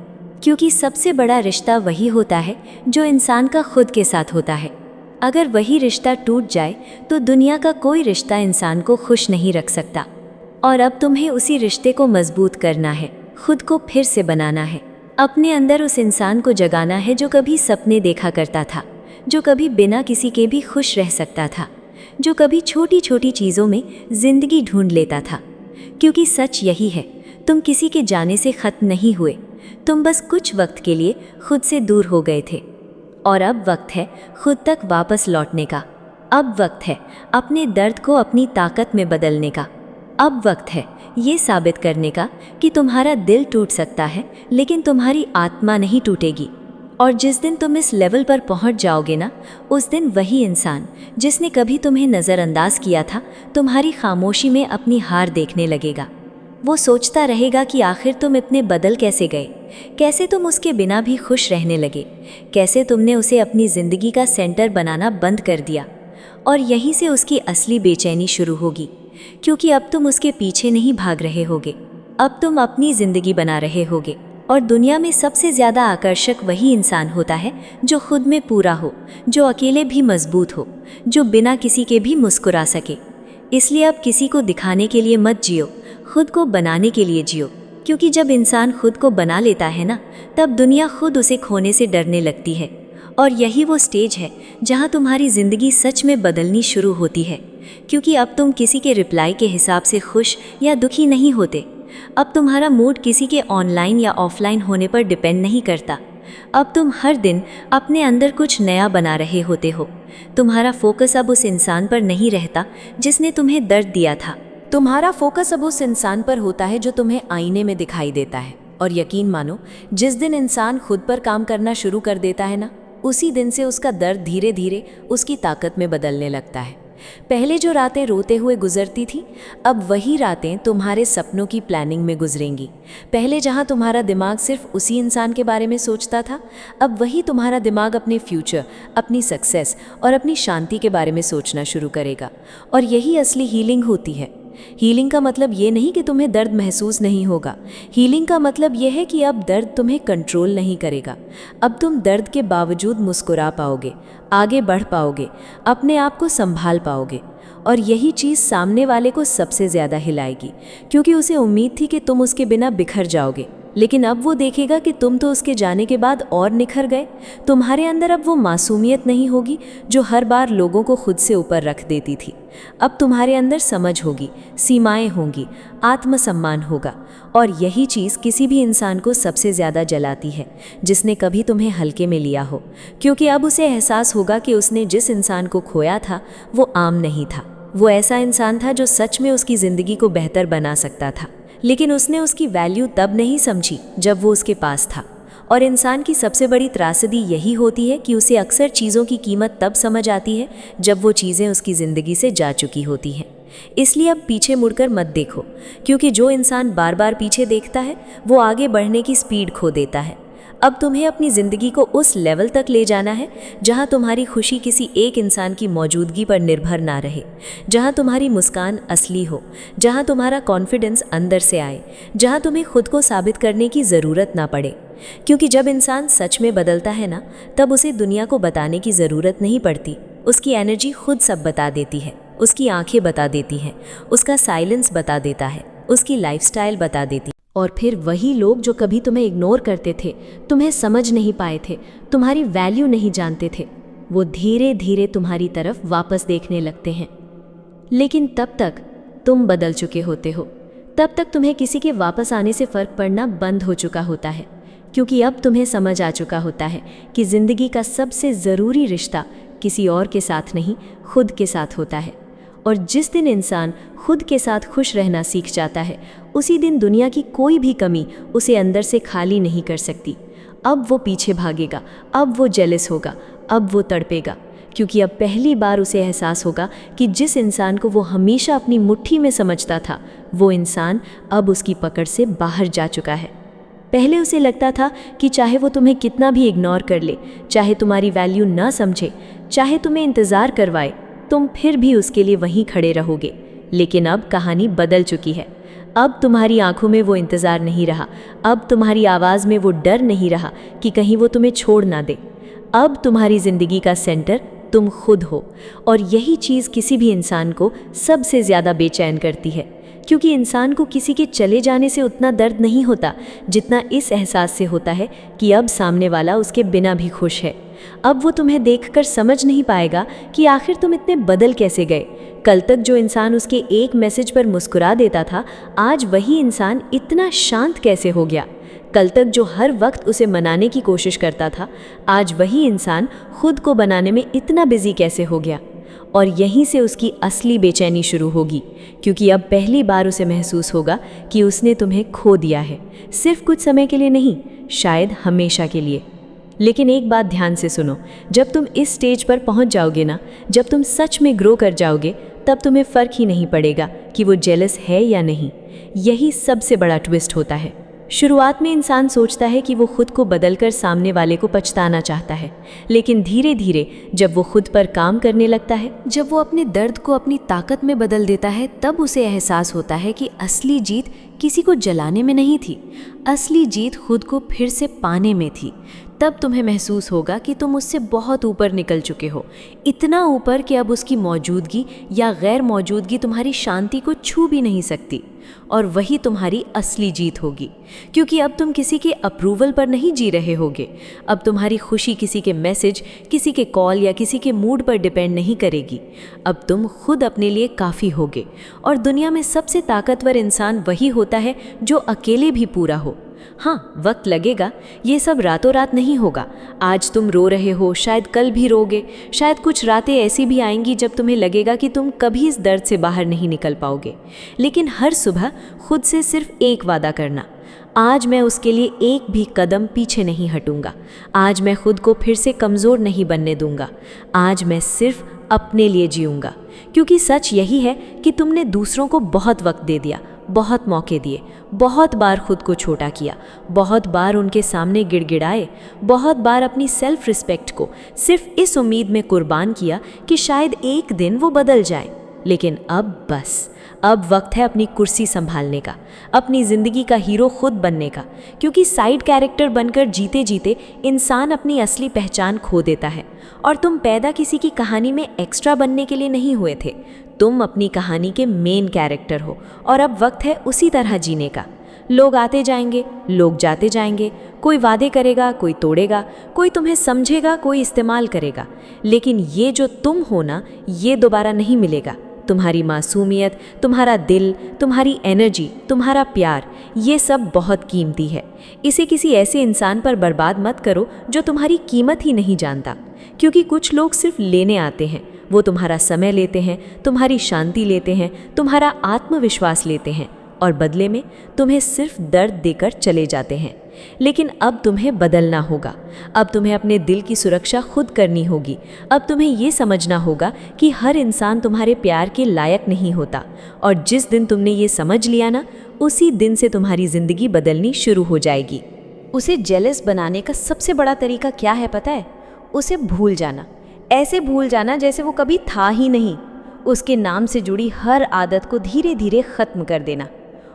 क्योंकि सबसे बड़ा रिश्ता वही होता है जो इंसान का खुद के साथ होता है। अगर वही रिश्ता टूट जाए तो दुनिया का कोई रिश्ता इंसान को खुश नहीं रख सकता। और अब तुम्हें उसी रिश्ते को मजबूत करना है, खुद को फिर से बनाना है, अपने अंदर उस इंसान को जगाना है जो कभी सपने देखा करता था, जो कभी बिना किसी के भी खुश रह सकता था, जो कभी छोटी छोटी चीज़ों में ज़िंदगी ढूंढ लेता था। क्योंकि सच यही है, तुम किसी के जाने से ख़त्म नहीं हुए, तुम बस कुछ वक्त के लिए खुद से दूर हो गए थे। और अब वक्त है खुद तक वापस लौटने का। अब वक्त है अपने दर्द को अपनी ताकत में बदलने का। अब वक्त है ये साबित करने का कि तुम्हारा दिल टूट सकता है लेकिन तुम्हारी आत्मा नहीं टूटेगी। और जिस दिन तुम इस लेवल पर पहुंच जाओगे ना, उस दिन वही इंसान जिसने कभी तुम्हें नज़रअंदाज किया था, तुम्हारी खामोशी में अपनी हार देखने लगेगा। वो सोचता रहेगा कि आखिर तुम इतने बदल कैसे गए, कैसे तुम उसके बिना भी खुश रहने लगे, कैसे तुमने उसे अपनी ज़िंदगी का सेंटर बनाना बंद कर दिया। और यहीं से उसकी असली बेचैनी शुरू होगी, क्योंकि अब तुम उसके पीछे नहीं भाग रहे होगे, अब तुम अपनी ज़िंदगी बना रहे होगे। और दुनिया में सबसे ज़्यादा आकर्षक वही इंसान होता है जो खुद में पूरा हो, जो अकेले भी मजबूत हो, जो बिना किसी के भी मुस्कुरा सके। इसलिए अब किसी को दिखाने के लिए मत जियो, खुद को बनाने के लिए जियो। क्योंकि जब इंसान खुद को बना लेता है ना, तब दुनिया खुद उसे खोने से डरने लगती है। और यही वो स्टेज है जहाँ तुम्हारी ज़िंदगी सच में बदलनी शुरू होती है। क्योंकि अब तुम किसी के रिप्लाई के हिसाब से खुश या दुखी नहीं होते। अब तुम्हारा मूड किसी के ऑनलाइन या ऑफलाइन होने पर डिपेंड नहीं करता। अब तुम हर दिन अपने अंदर कुछ नया बना रहे होते हो। तुम्हारा फोकस अब उस इंसान पर नहीं रहता जिसने तुम्हें दर्द दिया था। तुम्हारा फोकस अब उस इंसान पर होता है जो तुम्हें आईने में दिखाई देता है। और यकीन मानो, जिस दिन इंसान खुद पर काम करना शुरू कर देता है ना, उसी दिन से उसका दर्द धीरे धीरे उसकी ताकत में बदलने लगता है। पहले जो रातें रोते हुए गुजरती थी, अब वही रातें तुम्हारे सपनों की प्लानिंग में गुजरेंगी। पहले जहां तुम्हारा दिमाग सिर्फ उसी इंसान के बारे में सोचता था, अब वही तुम्हारा दिमाग अपने फ्यूचर, अपनी सक्सेस और अपनी शांति के बारे में सोचना शुरू करेगा। और यही असली हीलिंग होती है। हीलिंग का मतलब ये नहीं कि तुम्हें दर्द महसूस नहीं होगा। हीलिंग का मतलब यह है कि अब दर्द तुम्हें कंट्रोल नहीं करेगा। अब तुम दर्द के बावजूद मुस्कुरा पाओगे, आगे बढ़ पाओगे, अपने आप को संभाल पाओगे। और यही चीज़ सामने वाले को सबसे ज़्यादा हिलाएगी, क्योंकि उसे उम्मीद थी कि तुम उसके बिना बिखर जाओगे, लेकिन अब वो देखेगा कि तुम तो उसके जाने के बाद और निखर गए। तुम्हारे अंदर अब वो मासूमियत नहीं होगी जो हर बार लोगों को खुद से ऊपर रख देती थी। अब तुम्हारे अंदर समझ होगी, सीमाएं होंगी, आत्मसम्मान होगा। और यही चीज़ किसी भी इंसान को सबसे ज़्यादा जलाती है जिसने कभी तुम्हें हल्के में लिया हो, क्योंकि अब उसे एहसास होगा कि उसने जिस इंसान को खोया था वो आम नहीं था। वो ऐसा इंसान था जो सच में उसकी ज़िंदगी को बेहतर बना सकता था, लेकिन उसने उसकी वैल्यू तब नहीं समझी जब वो उसके पास था। और इंसान की सबसे बड़ी त्रासदी यही होती है कि उसे अक्सर चीज़ों की कीमत तब समझ आती है जब वो चीज़ें उसकी ज़िंदगी से जा चुकी होती हैं। इसलिए अब पीछे मुड़कर मत देखो, क्योंकि जो इंसान बार बार पीछे देखता है वो आगे बढ़ने की स्पीड खो देता है। अब तुम्हें अपनी ज़िंदगी को उस लेवल तक ले जाना है जहां तुम्हारी खुशी किसी एक इंसान की मौजूदगी पर निर्भर ना रहे, जहां तुम्हारी मुस्कान असली हो, जहां तुम्हारा कॉन्फिडेंस अंदर से आए, जहां तुम्हें खुद को साबित करने की ज़रूरत ना पड़े। क्योंकि जब इंसान सच में बदलता है ना, तब उसे दुनिया को बताने की ज़रूरत नहीं पड़ती। उसकी एनर्जी खुद सब बता देती है, उसकी आंखें बता देती हैं, उसका साइलेंस बता देता है, उसकी लाइफस्टाइल बता देती। और फिर वही लोग जो कभी तुम्हें इग्नोर करते थे, तुम्हें समझ नहीं पाए थे, तुम्हारी वैल्यू नहीं जानते थे, वो धीरे धीरे तुम्हारी तरफ वापस देखने लगते हैं। लेकिन तब तक तुम बदल चुके होते हो। तब तक तुम्हें किसी के वापस आने से फ़र्क पड़ना बंद हो चुका होता है, क्योंकि अब तुम्हें समझ आ चुका होता है कि ज़िंदगी का सबसे ज़रूरी रिश्ता किसी और के साथ नहीं, खुद के साथ होता है। और जिस दिन इंसान खुद के साथ खुश रहना सीख जाता है, उसी दिन दुनिया की कोई भी कमी उसे अंदर से खाली नहीं कर सकती। अब वो पीछे भागेगा, अब वो जेलस होगा, अब वो तड़पेगा, क्योंकि अब पहली बार उसे एहसास होगा कि जिस इंसान को वो हमेशा अपनी मुट्ठी में समझता था, वो इंसान अब उसकी पकड़ से बाहर जा चुका है। पहले उसे लगता था कि चाहे वो तुम्हें कितना भी इग्नोर कर ले, चाहे तुम्हारी वैल्यू ना समझे, चाहे तुम्हें इंतज़ार करवाए, तुम फिर भी उसके लिए वहीं खड़े रहोगे। लेकिन अब कहानी बदल चुकी है। अब तुम्हारी आंखों में वो इंतज़ार नहीं रहा, अब तुम्हारी आवाज़ में वो डर नहीं रहा कि कहीं वो तुम्हें छोड़ ना दे। अब तुम्हारी ज़िंदगी का सेंटर तुम खुद हो, और यही चीज़ किसी भी इंसान को सबसे ज़्यादा बेचैन करती है, क्योंकि इंसान को किसी के चले जाने से उतना दर्द नहीं होता जितना इस एहसास से होता है कि अब सामने वाला उसके बिना भी खुश है। अब वो तुम्हें देखकर समझ नहीं पाएगा कि आखिर तुम इतने बदल कैसे गए। कल तक जो इंसान उसके एक मैसेज पर मुस्कुरा देता था, आज वही इंसान इतना शांत कैसे हो गया। कल तक जो हर वक्त उसे मनाने की कोशिश करता था, आज वही इंसान खुद को बनाने में इतना बिजी कैसे हो गया। और यहीं से उसकी असली बेचैनी शुरू होगी, क्योंकि अब पहली बार उसे महसूस होगा कि उसने तुम्हें खो दिया है, सिर्फ कुछ समय के लिए नहीं, शायद हमेशा के लिए। लेकिन एक बात ध्यान से सुनो, जब तुम इस स्टेज पर पहुंच जाओगे ना, जब तुम सच में ग्रो कर जाओगे, तब तुम्हें फ़र्क ही नहीं पड़ेगा कि वो जेलस है या नहीं। यही सबसे बड़ा ट्विस्ट होता है। शुरुआत में इंसान सोचता है कि वो खुद को बदलकर सामने वाले को पछताना चाहता है, लेकिन धीरे धीरे जब वो खुद पर काम करने लगता है, जब वो अपने दर्द को अपनी ताकत में बदल देता है, तब उसे एहसास होता है कि असली जीत किसी को जलाने में नहीं थी, असली जीत खुद को फिर से पाने में थी। तब तुम्हें महसूस होगा कि तुम उससे बहुत ऊपर निकल चुके हो, इतना ऊपर कि अब उसकी मौजूदगी या गैर मौजूदगी तुम्हारी शांति को छू भी नहीं सकती। और वही तुम्हारी असली जीत होगी, क्योंकि अब तुम किसी के अप्रूवल पर नहीं जी रहे होगे। अब तुम्हारी खुशी किसी के मैसेज, किसी के कॉल या किसी के मूड पर डिपेंड नहीं करेगी। अब तुम खुद अपने लिए काफ़ी होगे। और दुनिया में सबसे ताकतवर इंसान वही होता है जो अकेले भी पूरा हो। हाँ, वक्त लगेगा, ये सब रातों रात नहीं होगा। आज तुम रो रहे हो, शायद कल भी रोगे। शायद कुछ रातें ऐसी भी आएंगी जब तुम्हें लगेगा कि तुम कभी इस दर्द से बाहर नहीं निकल पाओगे। लेकिन हर सुबह खुद से सिर्फ एक वादा करना, आज मैं उसके लिए एक भी कदम पीछे नहीं हटूंगा। आज मैं खुद को फिर से कमज़ोर नहीं बनने दूंगा। आज मैं सिर्फ अपने लिए जीऊंगा। क्योंकि सच यही है कि तुमने दूसरों को बहुत वक्त दे दिया, बहुत मौके दिए, बहुत बार खुद को छोटा किया, बहुत बार उनके सामने गिड़गिड़ाए, बहुत बार अपनी सेल्फ रिस्पेक्ट को सिर्फ इस उम्मीद में कुर्बान किया कि शायद एक दिन वो बदल जाए। लेकिन अब बस, अब वक्त है अपनी कुर्सी संभालने का, अपनी ज़िंदगी का हीरो खुद बनने का। क्योंकि साइड कैरेक्टर बनकर जीते जीते इंसान अपनी असली पहचान खो देता है। और तुम पैदा किसी की कहानी में एक्स्ट्रा बनने के लिए नहीं हुए थे, तुम अपनी कहानी के मेन कैरेक्टर हो। और अब वक्त है उसी तरह जीने का। लोग आते जाएंगे, लोग जाते जाएंगे, कोई वादे करेगा, कोई तोड़ेगा, कोई तुम्हें समझेगा, कोई इस्तेमाल करेगा। लेकिन ये जो तुम हो ना, ये दोबारा नहीं मिलेगा। तुम्हारी मासूमियत, तुम्हारा दिल, तुम्हारी एनर्जी, तुम्हारा प्यार, ये सब बहुत कीमती है। इसे किसी ऐसे इंसान पर बर्बाद मत करो जो तुम्हारी कीमत ही नहीं जानता। क्योंकि कुछ लोग सिर्फ लेने आते हैं, वो तुम्हारा समय लेते हैं, तुम्हारी शांति लेते हैं, तुम्हारा आत्मविश्वास लेते हैं, और बदले में तुम्हें सिर्फ दर्द देकर चले जाते हैं। लेकिन अब तुम्हें बदलना होगा। अब तुम्हें अपने दिल की सुरक्षा खुद करनी होगी। अब तुम्हें ये समझना होगा कि हर इंसान तुम्हारे प्यार के लायक नहीं होता। और जिस दिन तुमने ये समझ लिया ना, उसी दिन से तुम्हारी ज़िंदगी बदलनी शुरू हो जाएगी। उसे जेलस बनाने का सबसे बड़ा तरीका क्या है पता है? उसे भूल जाना। ऐसे भूल जाना जैसे वो कभी था ही नहीं। उसके नाम से जुड़ी हर आदत को धीरे धीरे ख़त्म कर देना।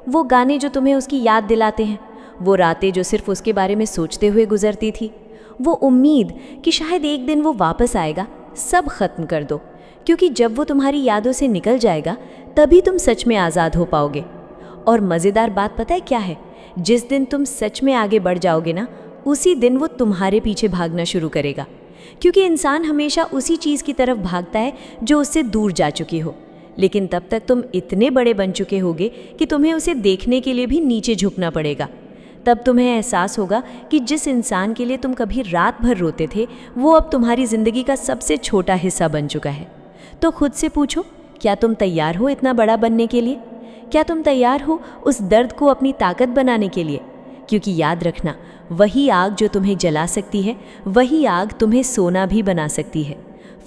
वो गाने जो तुम्हें उसकी याद दिलाते हैं, वो रातें जो सिर्फ उसके बारे में सोचते हुए गुजरती थी, वो उम्मीद कि शायद एक दिन वो वापस आएगा, सब ख़त्म कर दो। क्योंकि जब वो तुम्हारी यादों से निकल जाएगा, तभी तुम सच में आज़ाद हो पाओगे। और मज़ेदार बात पता है क्या है? जिस दिन तुम सच में आगे बढ़ जाओगे ना, उसी दिन वो तुम्हारे पीछे भागना शुरू करेगा। क्योंकि इंसान हमेशा उसी चीज़ की तरफ भागता है जो उससे दूर जा चुकी हो। लेकिन तब तक तुम इतने बड़े बन चुके होगे कि तुम्हें उसे देखने के लिए भी नीचे झुकना पड़ेगा। तब तुम्हें एहसास होगा कि जिस इंसान के लिए तुम कभी रात भर रोते थे, वो अब तुम्हारी ज़िंदगी का सबसे छोटा हिस्सा बन चुका है। तो खुद से पूछो, क्या तुम तैयार हो इतना बड़ा बनने के लिए? क्या तुम तैयार हो उस दर्द को अपनी ताकत बनाने के लिए? क्योंकि याद रखना, वही आग जो तुम्हें जला सकती है, वही आग तुम्हें सोना भी बना सकती है।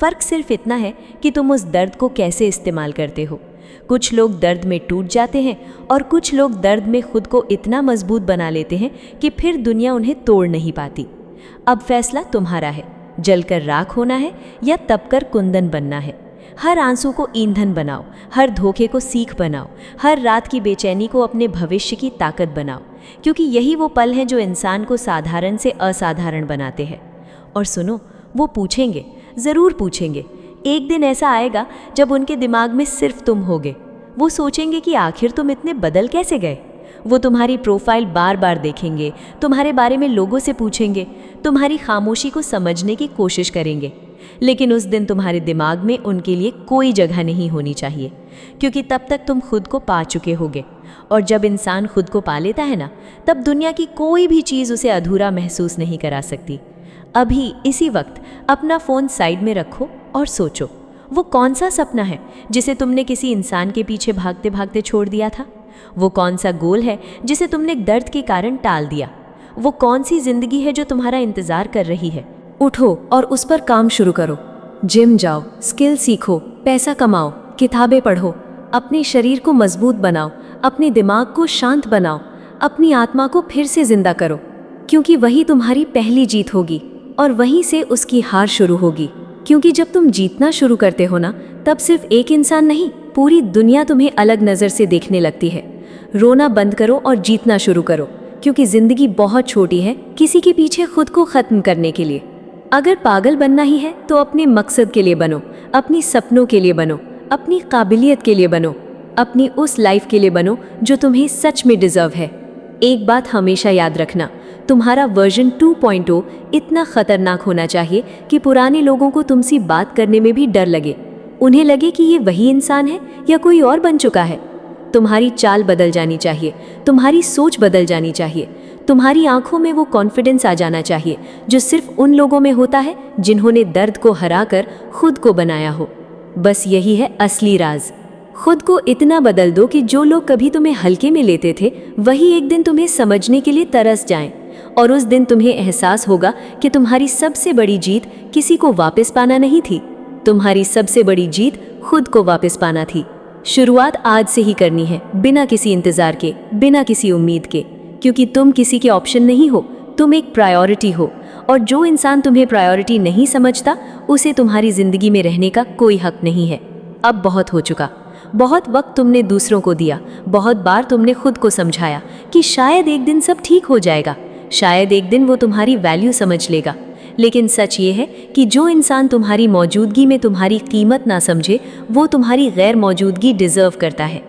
फ़र्क सिर्फ इतना है कि तुम उस दर्द को कैसे इस्तेमाल करते हो। कुछ लोग दर्द में टूट जाते हैं और कुछ लोग दर्द में खुद को इतना मजबूत बना लेते हैं कि फिर दुनिया उन्हें तोड़ नहीं पाती। अब फैसला तुम्हारा है, जलकर राख होना है या तपकर कुंदन बनना है। हर आंसू को ईंधन बनाओ, हर धोखे को सीख बनाओ, हर रात की बेचैनी को अपने भविष्य की ताकत बनाओ, क्योंकि यही वो पल हैं जो इंसान को साधारण से असाधारण बनाते हैं। और सुनो, वो पूछेंगे, ज़रूर पूछेंगे। एक दिन ऐसा आएगा जब उनके दिमाग में सिर्फ तुम होगे। वो सोचेंगे कि आखिर तुम इतने बदल कैसे गए। वो तुम्हारी प्रोफाइल बार बार देखेंगे, तुम्हारे बारे में लोगों से पूछेंगे, तुम्हारी खामोशी को समझने की कोशिश करेंगे। लेकिन उस दिन तुम्हारे दिमाग में उनके लिए कोई जगह नहीं होनी चाहिए, क्योंकि तब तक तुम खुद को पा चुके होगे। और जब इंसान खुद को पा लेता है ना, तब दुनिया की कोई भी चीज़ उसे अधूरा महसूस नहीं करा सकती। अभी इसी वक्त अपना फ़ोन साइड में रखो और सोचो, वो कौन सा सपना है जिसे तुमने किसी इंसान के पीछे भागते भागते छोड़ दिया था? वो कौन सा गोल है जिसे तुमने दर्द के कारण टाल दिया? वो कौन सी जिंदगी है जो तुम्हारा इंतज़ार कर रही है? उठो और उस पर काम शुरू करो। जिम जाओ, स्किल सीखो, पैसा कमाओ, किताबें पढ़ो, अपने शरीर को मजबूत बनाओ, अपने दिमाग को शांत बनाओ, अपनी आत्मा को फिर से जिंदा करो, क्योंकि वही तुम्हारी पहली जीत होगी और वहीं से उसकी हार शुरू होगी। क्योंकि जब तुम जीतना शुरू करते हो ना, तब सिर्फ एक इंसान नहीं, पूरी दुनिया तुम्हें अलग नज़र से देखने लगती है। रोना बंद करो और जीतना शुरू करो, क्योंकि ज़िंदगी बहुत छोटी है किसी के पीछे खुद को ख़त्म करने के लिए। अगर पागल बनना ही है तो अपने मकसद के लिए बनो, अपनी सपनों के लिए बनो, अपनी काबिलियत के लिए बनो, अपनी उस लाइफ के लिए बनो जो तुम्हें सच में डिज़र्व है। एक बात हमेशा याद रखना, तुम्हारा वर्जन 2.0 इतना खतरनाक होना चाहिए कि पुराने लोगों को तुमसे बात करने में भी डर लगे। उन्हें लगे कि ये वही इंसान है या कोई और बन चुका है। तुम्हारी चाल बदल जानी चाहिए, तुम्हारी सोच बदल जानी चाहिए, तुम्हारी आंखों में वो कॉन्फिडेंस आ जाना चाहिए जो सिर्फ उन लोगों में होता है जिन्होंने दर्द को हराकर खुद को बनाया हो। बस यही है असली राज। खुद को इतना बदल दो कि जो लोग कभी तुम्हें हल्के में लेते थे वही एक दिन तुम्हें समझने के लिए तरस जाएं, और उस दिन तुम्हें एहसास होगा कि तुम्हारी सबसे बड़ी जीत किसी को वापस पाना नहीं थी, तुम्हारी सबसे बड़ी जीत खुद को वापस पाना थी। शुरुआत आज से ही करनी है, बिना किसी इंतज़ार के, बिना किसी उम्मीद के, क्योंकि तुम किसी के ऑप्शन नहीं हो, तुम एक प्रायोरिटी हो। और जो इंसान तुम्हें प्रायोरिटी नहीं समझता उसे तुम्हारी ज़िंदगी में रहने का कोई हक नहीं है। अब बहुत हो चुका, बहुत वक्त तुमने दूसरों को दिया, बहुत बार तुमने खुद को समझाया कि शायद एक दिन सब ठीक हो जाएगा, शायद एक दिन वो तुम्हारी वैल्यू समझ लेगा। लेकिन सच ये है कि जो इंसान तुम्हारी मौजूदगी में तुम्हारी कीमत ना समझे, वो तुम्हारी गैर मौजूदगी डिज़र्व करता है।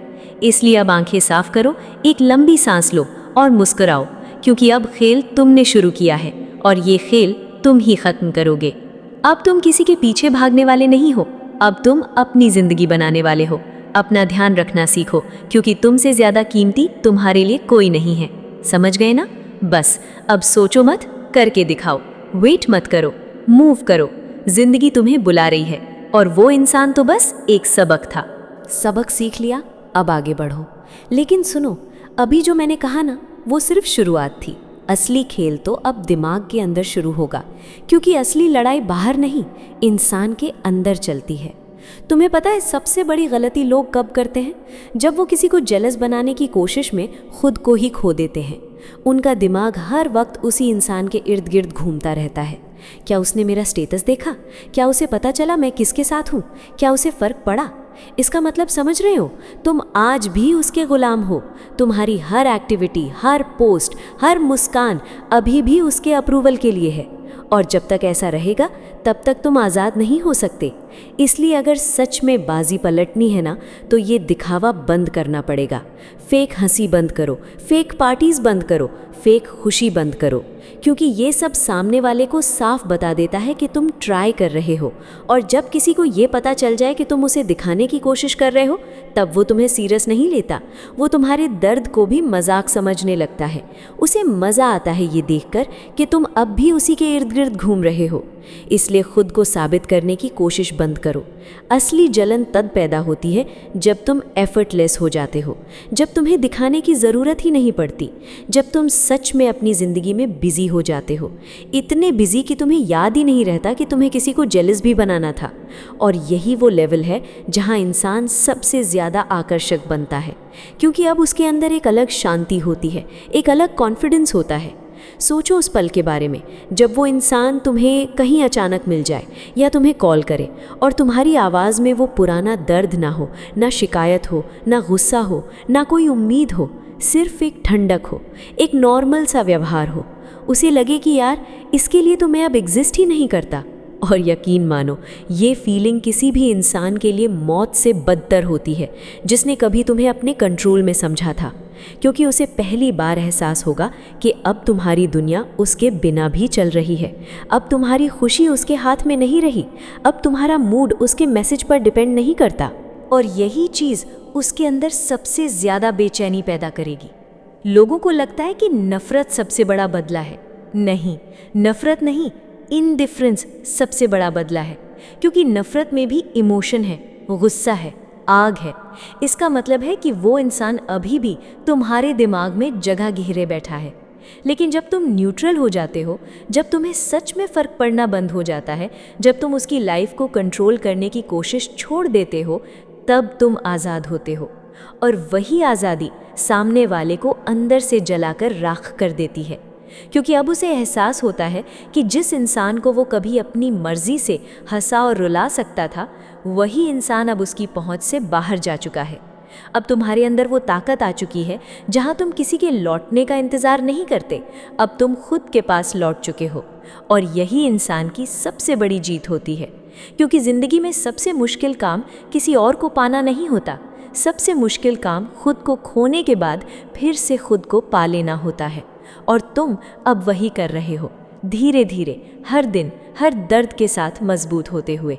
इसलिए अब आंखें साफ करो, एक लंबी सांस लो और मुस्कुराओ, क्योंकि अब खेल तुमने शुरू किया है और ये खेल तुम ही ख़त्म करोगे। अब तुम किसी के पीछे भागने वाले नहीं हो, अब तुम अपनी ज़िंदगी बनाने वाले हो। अपना ध्यान रखना सीखो, क्योंकि तुमसे ज़्यादा कीमती तुम्हारे लिए कोई नहीं है। समझ गए ना? बस अब सोचो मत, करके दिखाओ। वेट मत करो, मूव करो। जिंदगी तुम्हें बुला रही है और वो इंसान तो बस एक सबक था। सबक सीख लिया, अब आगे बढ़ो। लेकिन सुनो, अभी जो मैंने कहा ना, वो सिर्फ शुरुआत थी। असली खेल तो अब दिमाग के अंदर शुरू होगा, क्योंकि असली लड़ाई बाहर नहीं, इंसान के अंदर चलती है। तुम्हें पता है सबसे बड़ी गलती लोग कब करते हैं? जब वो किसी को जेलस बनाने की कोशिश में खुद को ही खो देते हैं। उनका दिमाग हर वक्त उसी इंसान के इर्द गिर्द घूमता रहता है। क्या उसने मेरा स्टेटस देखा? क्या उसे पता चला मैं किसके साथ हूँ? क्या उसे फ़र्क पड़ा? इसका मतलब समझ रहे हो? तुम आज भी उसके गुलाम हो। तुम्हारी हर एक्टिविटी, हर पोस्ट, हर मुस्कान अभी भी उसके अप्रूवल के लिए है। और जब तक ऐसा रहेगा तब तक तुम आज़ाद नहीं हो सकते। इसलिए अगर सच में बाजी पलटनी है ना, तो ये दिखावा बंद करना पड़ेगा। फेक हंसी बंद करो, फेक पार्टीज़ बंद करो, फेक खुशी बंद करो, क्योंकि ये सब सामने वाले को साफ बता देता है कि तुम ट्राई कर रहे हो। और जब किसी को ये पता चल जाए कि तुम उसे दिखाने की कोशिश कर रहे हो, तब वो तुम्हें सीरियस नहीं लेता। वो तुम्हारे दर्द को भी मजाक समझने लगता है। उसे मज़ा आता है ये देखकर कि तुम अब भी उसी के इर्द गिर्द घूम रहे हो। इसलिए खुद को साबित करने की कोशिश बंद करो। असली जलन तब पैदा होती है जब तुम एफर्टलेस हो जाते हो, जब तुम्हें दिखाने की ज़रूरत ही नहीं पड़ती, जब तुम सच में अपनी ज़िंदगी में बिजी बिजी हो जाते हो, इतने बिजी कि तुम्हें याद ही नहीं रहता कि तुम्हें किसी को जेलस भी बनाना था। और यही वो लेवल है जहां इंसान सबसे ज़्यादा आकर्षक बनता है, क्योंकि अब उसके अंदर एक अलग शांति होती है, एक अलग कॉन्फिडेंस होता है। सोचो उस पल के बारे में जब वो इंसान तुम्हें कहीं अचानक मिल जाए या तुम्हें कॉल करे और तुम्हारी आवाज़ में वो पुराना दर्द ना हो, ना शिकायत हो, ना गुस्सा हो, ना कोई उम्मीद हो, सिर्फ एक ठंडक हो, एक नॉर्मल सा व्यवहार हो। उसे लगे कि यार इसके लिए तो मैं अब एग्जिस्ट ही नहीं करता। और यकीन मानो, ये फीलिंग किसी भी इंसान के लिए मौत से बदतर होती है जिसने कभी तुम्हें अपने कंट्रोल में समझा था, क्योंकि उसे पहली बार एहसास होगा कि अब तुम्हारी दुनिया उसके बिना भी चल रही है, अब तुम्हारी खुशी उसके हाथ में नहीं रही, अब तुम्हारा मूड उसके मैसेज पर डिपेंड नहीं करता। और यही चीज़ उसके अंदर सबसे ज़्यादा बेचैनी पैदा करेगी। लोगों को लगता है कि नफ़रत सबसे बड़ा बदला है। नहीं, नफ़रत नहीं, इनडिफरेंस सबसे बड़ा बदला है, क्योंकि नफ़रत में भी इमोशन है, गुस्सा है, आग है। इसका मतलब है कि वो इंसान अभी भी तुम्हारे दिमाग में जगह घेरे बैठा है। लेकिन जब तुम न्यूट्रल हो जाते हो, जब तुम्हें सच में फ़र्क पड़ना बंद हो जाता है, जब तुम उसकी लाइफ को कंट्रोल करने की कोशिश छोड़ देते हो, तब तुम आज़ाद होते हो। और वही आज़ादी सामने वाले को अंदर से जलाकर राख कर देती है, क्योंकि अब उसे एहसास होता है कि जिस इंसान को वो कभी अपनी मर्जी से हंसा और रुला सकता था, वही इंसान अब उसकी पहुंच से बाहर जा चुका है। अब तुम्हारे अंदर वो ताकत आ चुकी है जहां तुम किसी के लौटने का इंतज़ार नहीं करते, अब तुम खुद के पास लौट चुके हो। और यही इंसान की सबसे बड़ी जीत होती है, क्योंकि ज़िंदगी में सबसे मुश्किल काम किसी और को पाना नहीं होता, सबसे मुश्किल काम खुद को खोने के बाद फिर से खुद को पा लेना होता है। और तुम अब वही कर रहे हो, धीरे धीरे, हर दिन, हर दर्द के साथ मजबूत होते हुए।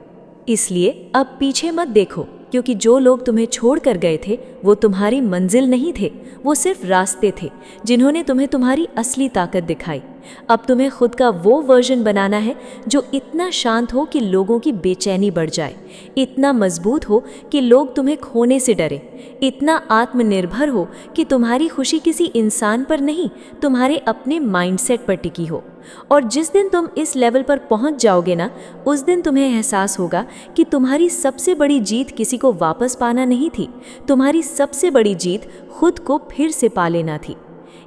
इसलिए अब पीछे मत देखो, क्योंकि जो लोग तुम्हें छोड़ कर गए थे वो तुम्हारी मंजिल नहीं थे, वो सिर्फ रास्ते थे जिन्होंने तुम्हें तुम्हारी असली ताकत दिखाई। अब तुम्हें खुद का वो वर्जन बनाना है जो इतना शांत हो कि लोगों की बेचैनी बढ़ जाए, इतना मजबूत हो कि लोग तुम्हें खोने से डरे, इतना आत्मनिर्भर हो कि तुम्हारी खुशी किसी इंसान पर नहीं, तुम्हारे अपने माइंडसेट पर टिकी हो। और जिस दिन तुम इस लेवल पर पहुंच जाओगे ना, उस दिन तुम्हें एहसास होगा कि तुम्हारी सबसे बड़ी जीत किसी को वापस पाना नहीं थी, तुम्हारी सबसे बड़ी जीत खुद को फिर से पा लेना थी।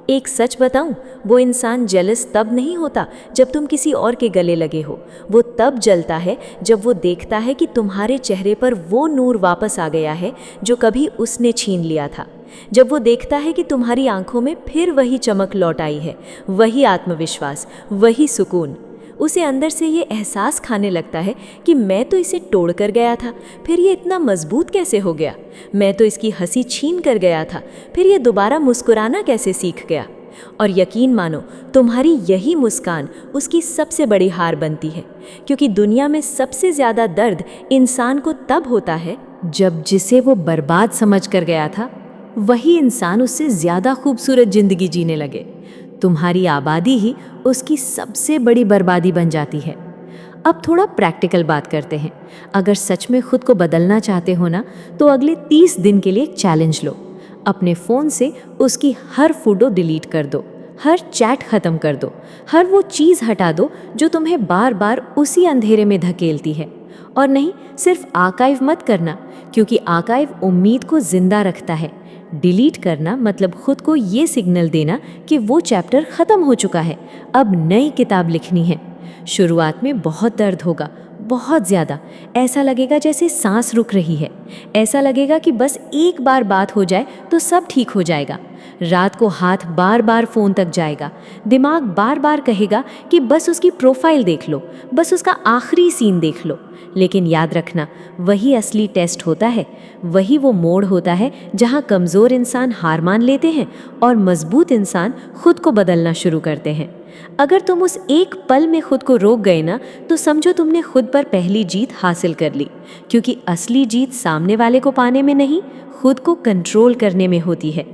एक सच बताऊं, वो इंसान जेलस तब नहीं होता जब तुम किसी और के गले लगे हो, वो तब जलता है जब वो देखता है कि तुम्हारे चेहरे पर वो नूर वापस आ गया है जो कभी उसने छीन लिया था, जब वो देखता है कि तुम्हारी आंखों में फिर वही चमक लौट आई है, वही आत्मविश्वास, वही सुकून। उसे अंदर से ये एहसास खाने लगता है कि मैं तो इसे तोड़ कर गया था, फिर ये इतना मजबूत कैसे हो गया। मैं तो इसकी हंसी छीन कर गया था, फिर ये दोबारा मुस्कुराना कैसे सीख गया। और यकीन मानो, तुम्हारी यही मुस्कान उसकी सबसे बड़ी हार बनती है, क्योंकि दुनिया में सबसे ज़्यादा दर्द इंसान को तब होता है जब जिसे वो बर्बाद समझ कर गया था, वही इंसान उससे ज़्यादा खूबसूरत ज़िंदगी जीने लगे। तुम्हारी आबादी ही उसकी सबसे बड़ी बर्बादी बन जाती है। अब थोड़ा प्रैक्टिकल बात करते हैं। अगर सच में खुद को बदलना चाहते हो ना, तो अगले 30 दिन के लिए एक चैलेंज लो। अपने फ़ोन से उसकी हर फोटो डिलीट कर दो, हर चैट ख़त्म कर दो, हर वो चीज़ हटा दो जो तुम्हें बार बार उसी अंधेरे में धकेलती है। और नहीं, सिर्फ आर्काइव मत करना, क्योंकि आर्काइव उम्मीद को ज़िंदा रखता है। डिलीट करना मतलब खुद को ये सिग्नल देना कि वो चैप्टर ख़त्म हो चुका है, अब नई किताब लिखनी है। शुरुआत में बहुत दर्द होगा, बहुत ज़्यादा। ऐसा लगेगा जैसे सांस रुक रही है, ऐसा लगेगा कि बस एक बार बात हो जाए तो सब ठीक हो जाएगा। रात को हाथ बार बार फ़ोन तक जाएगा, दिमाग बार बार कहेगा कि बस उसकी प्रोफाइल देख लो, बस उसका आखिरी सीन देख लो। लेकिन याद रखना, वही असली टेस्ट होता है, वही वो मोड़ होता है जहाँ कमज़ोर इंसान हार मान लेते हैं और मजबूत इंसान खुद को बदलना शुरू करते हैं। अगर तुम उस एक पल में खुद को रोक गए ना, तो समझो तुमने खुद पर पहली जीत हासिल कर ली, क्योंकि असली जीत सामने वाले को पाने में नहीं, खुद को कंट्रोल करने में होती है।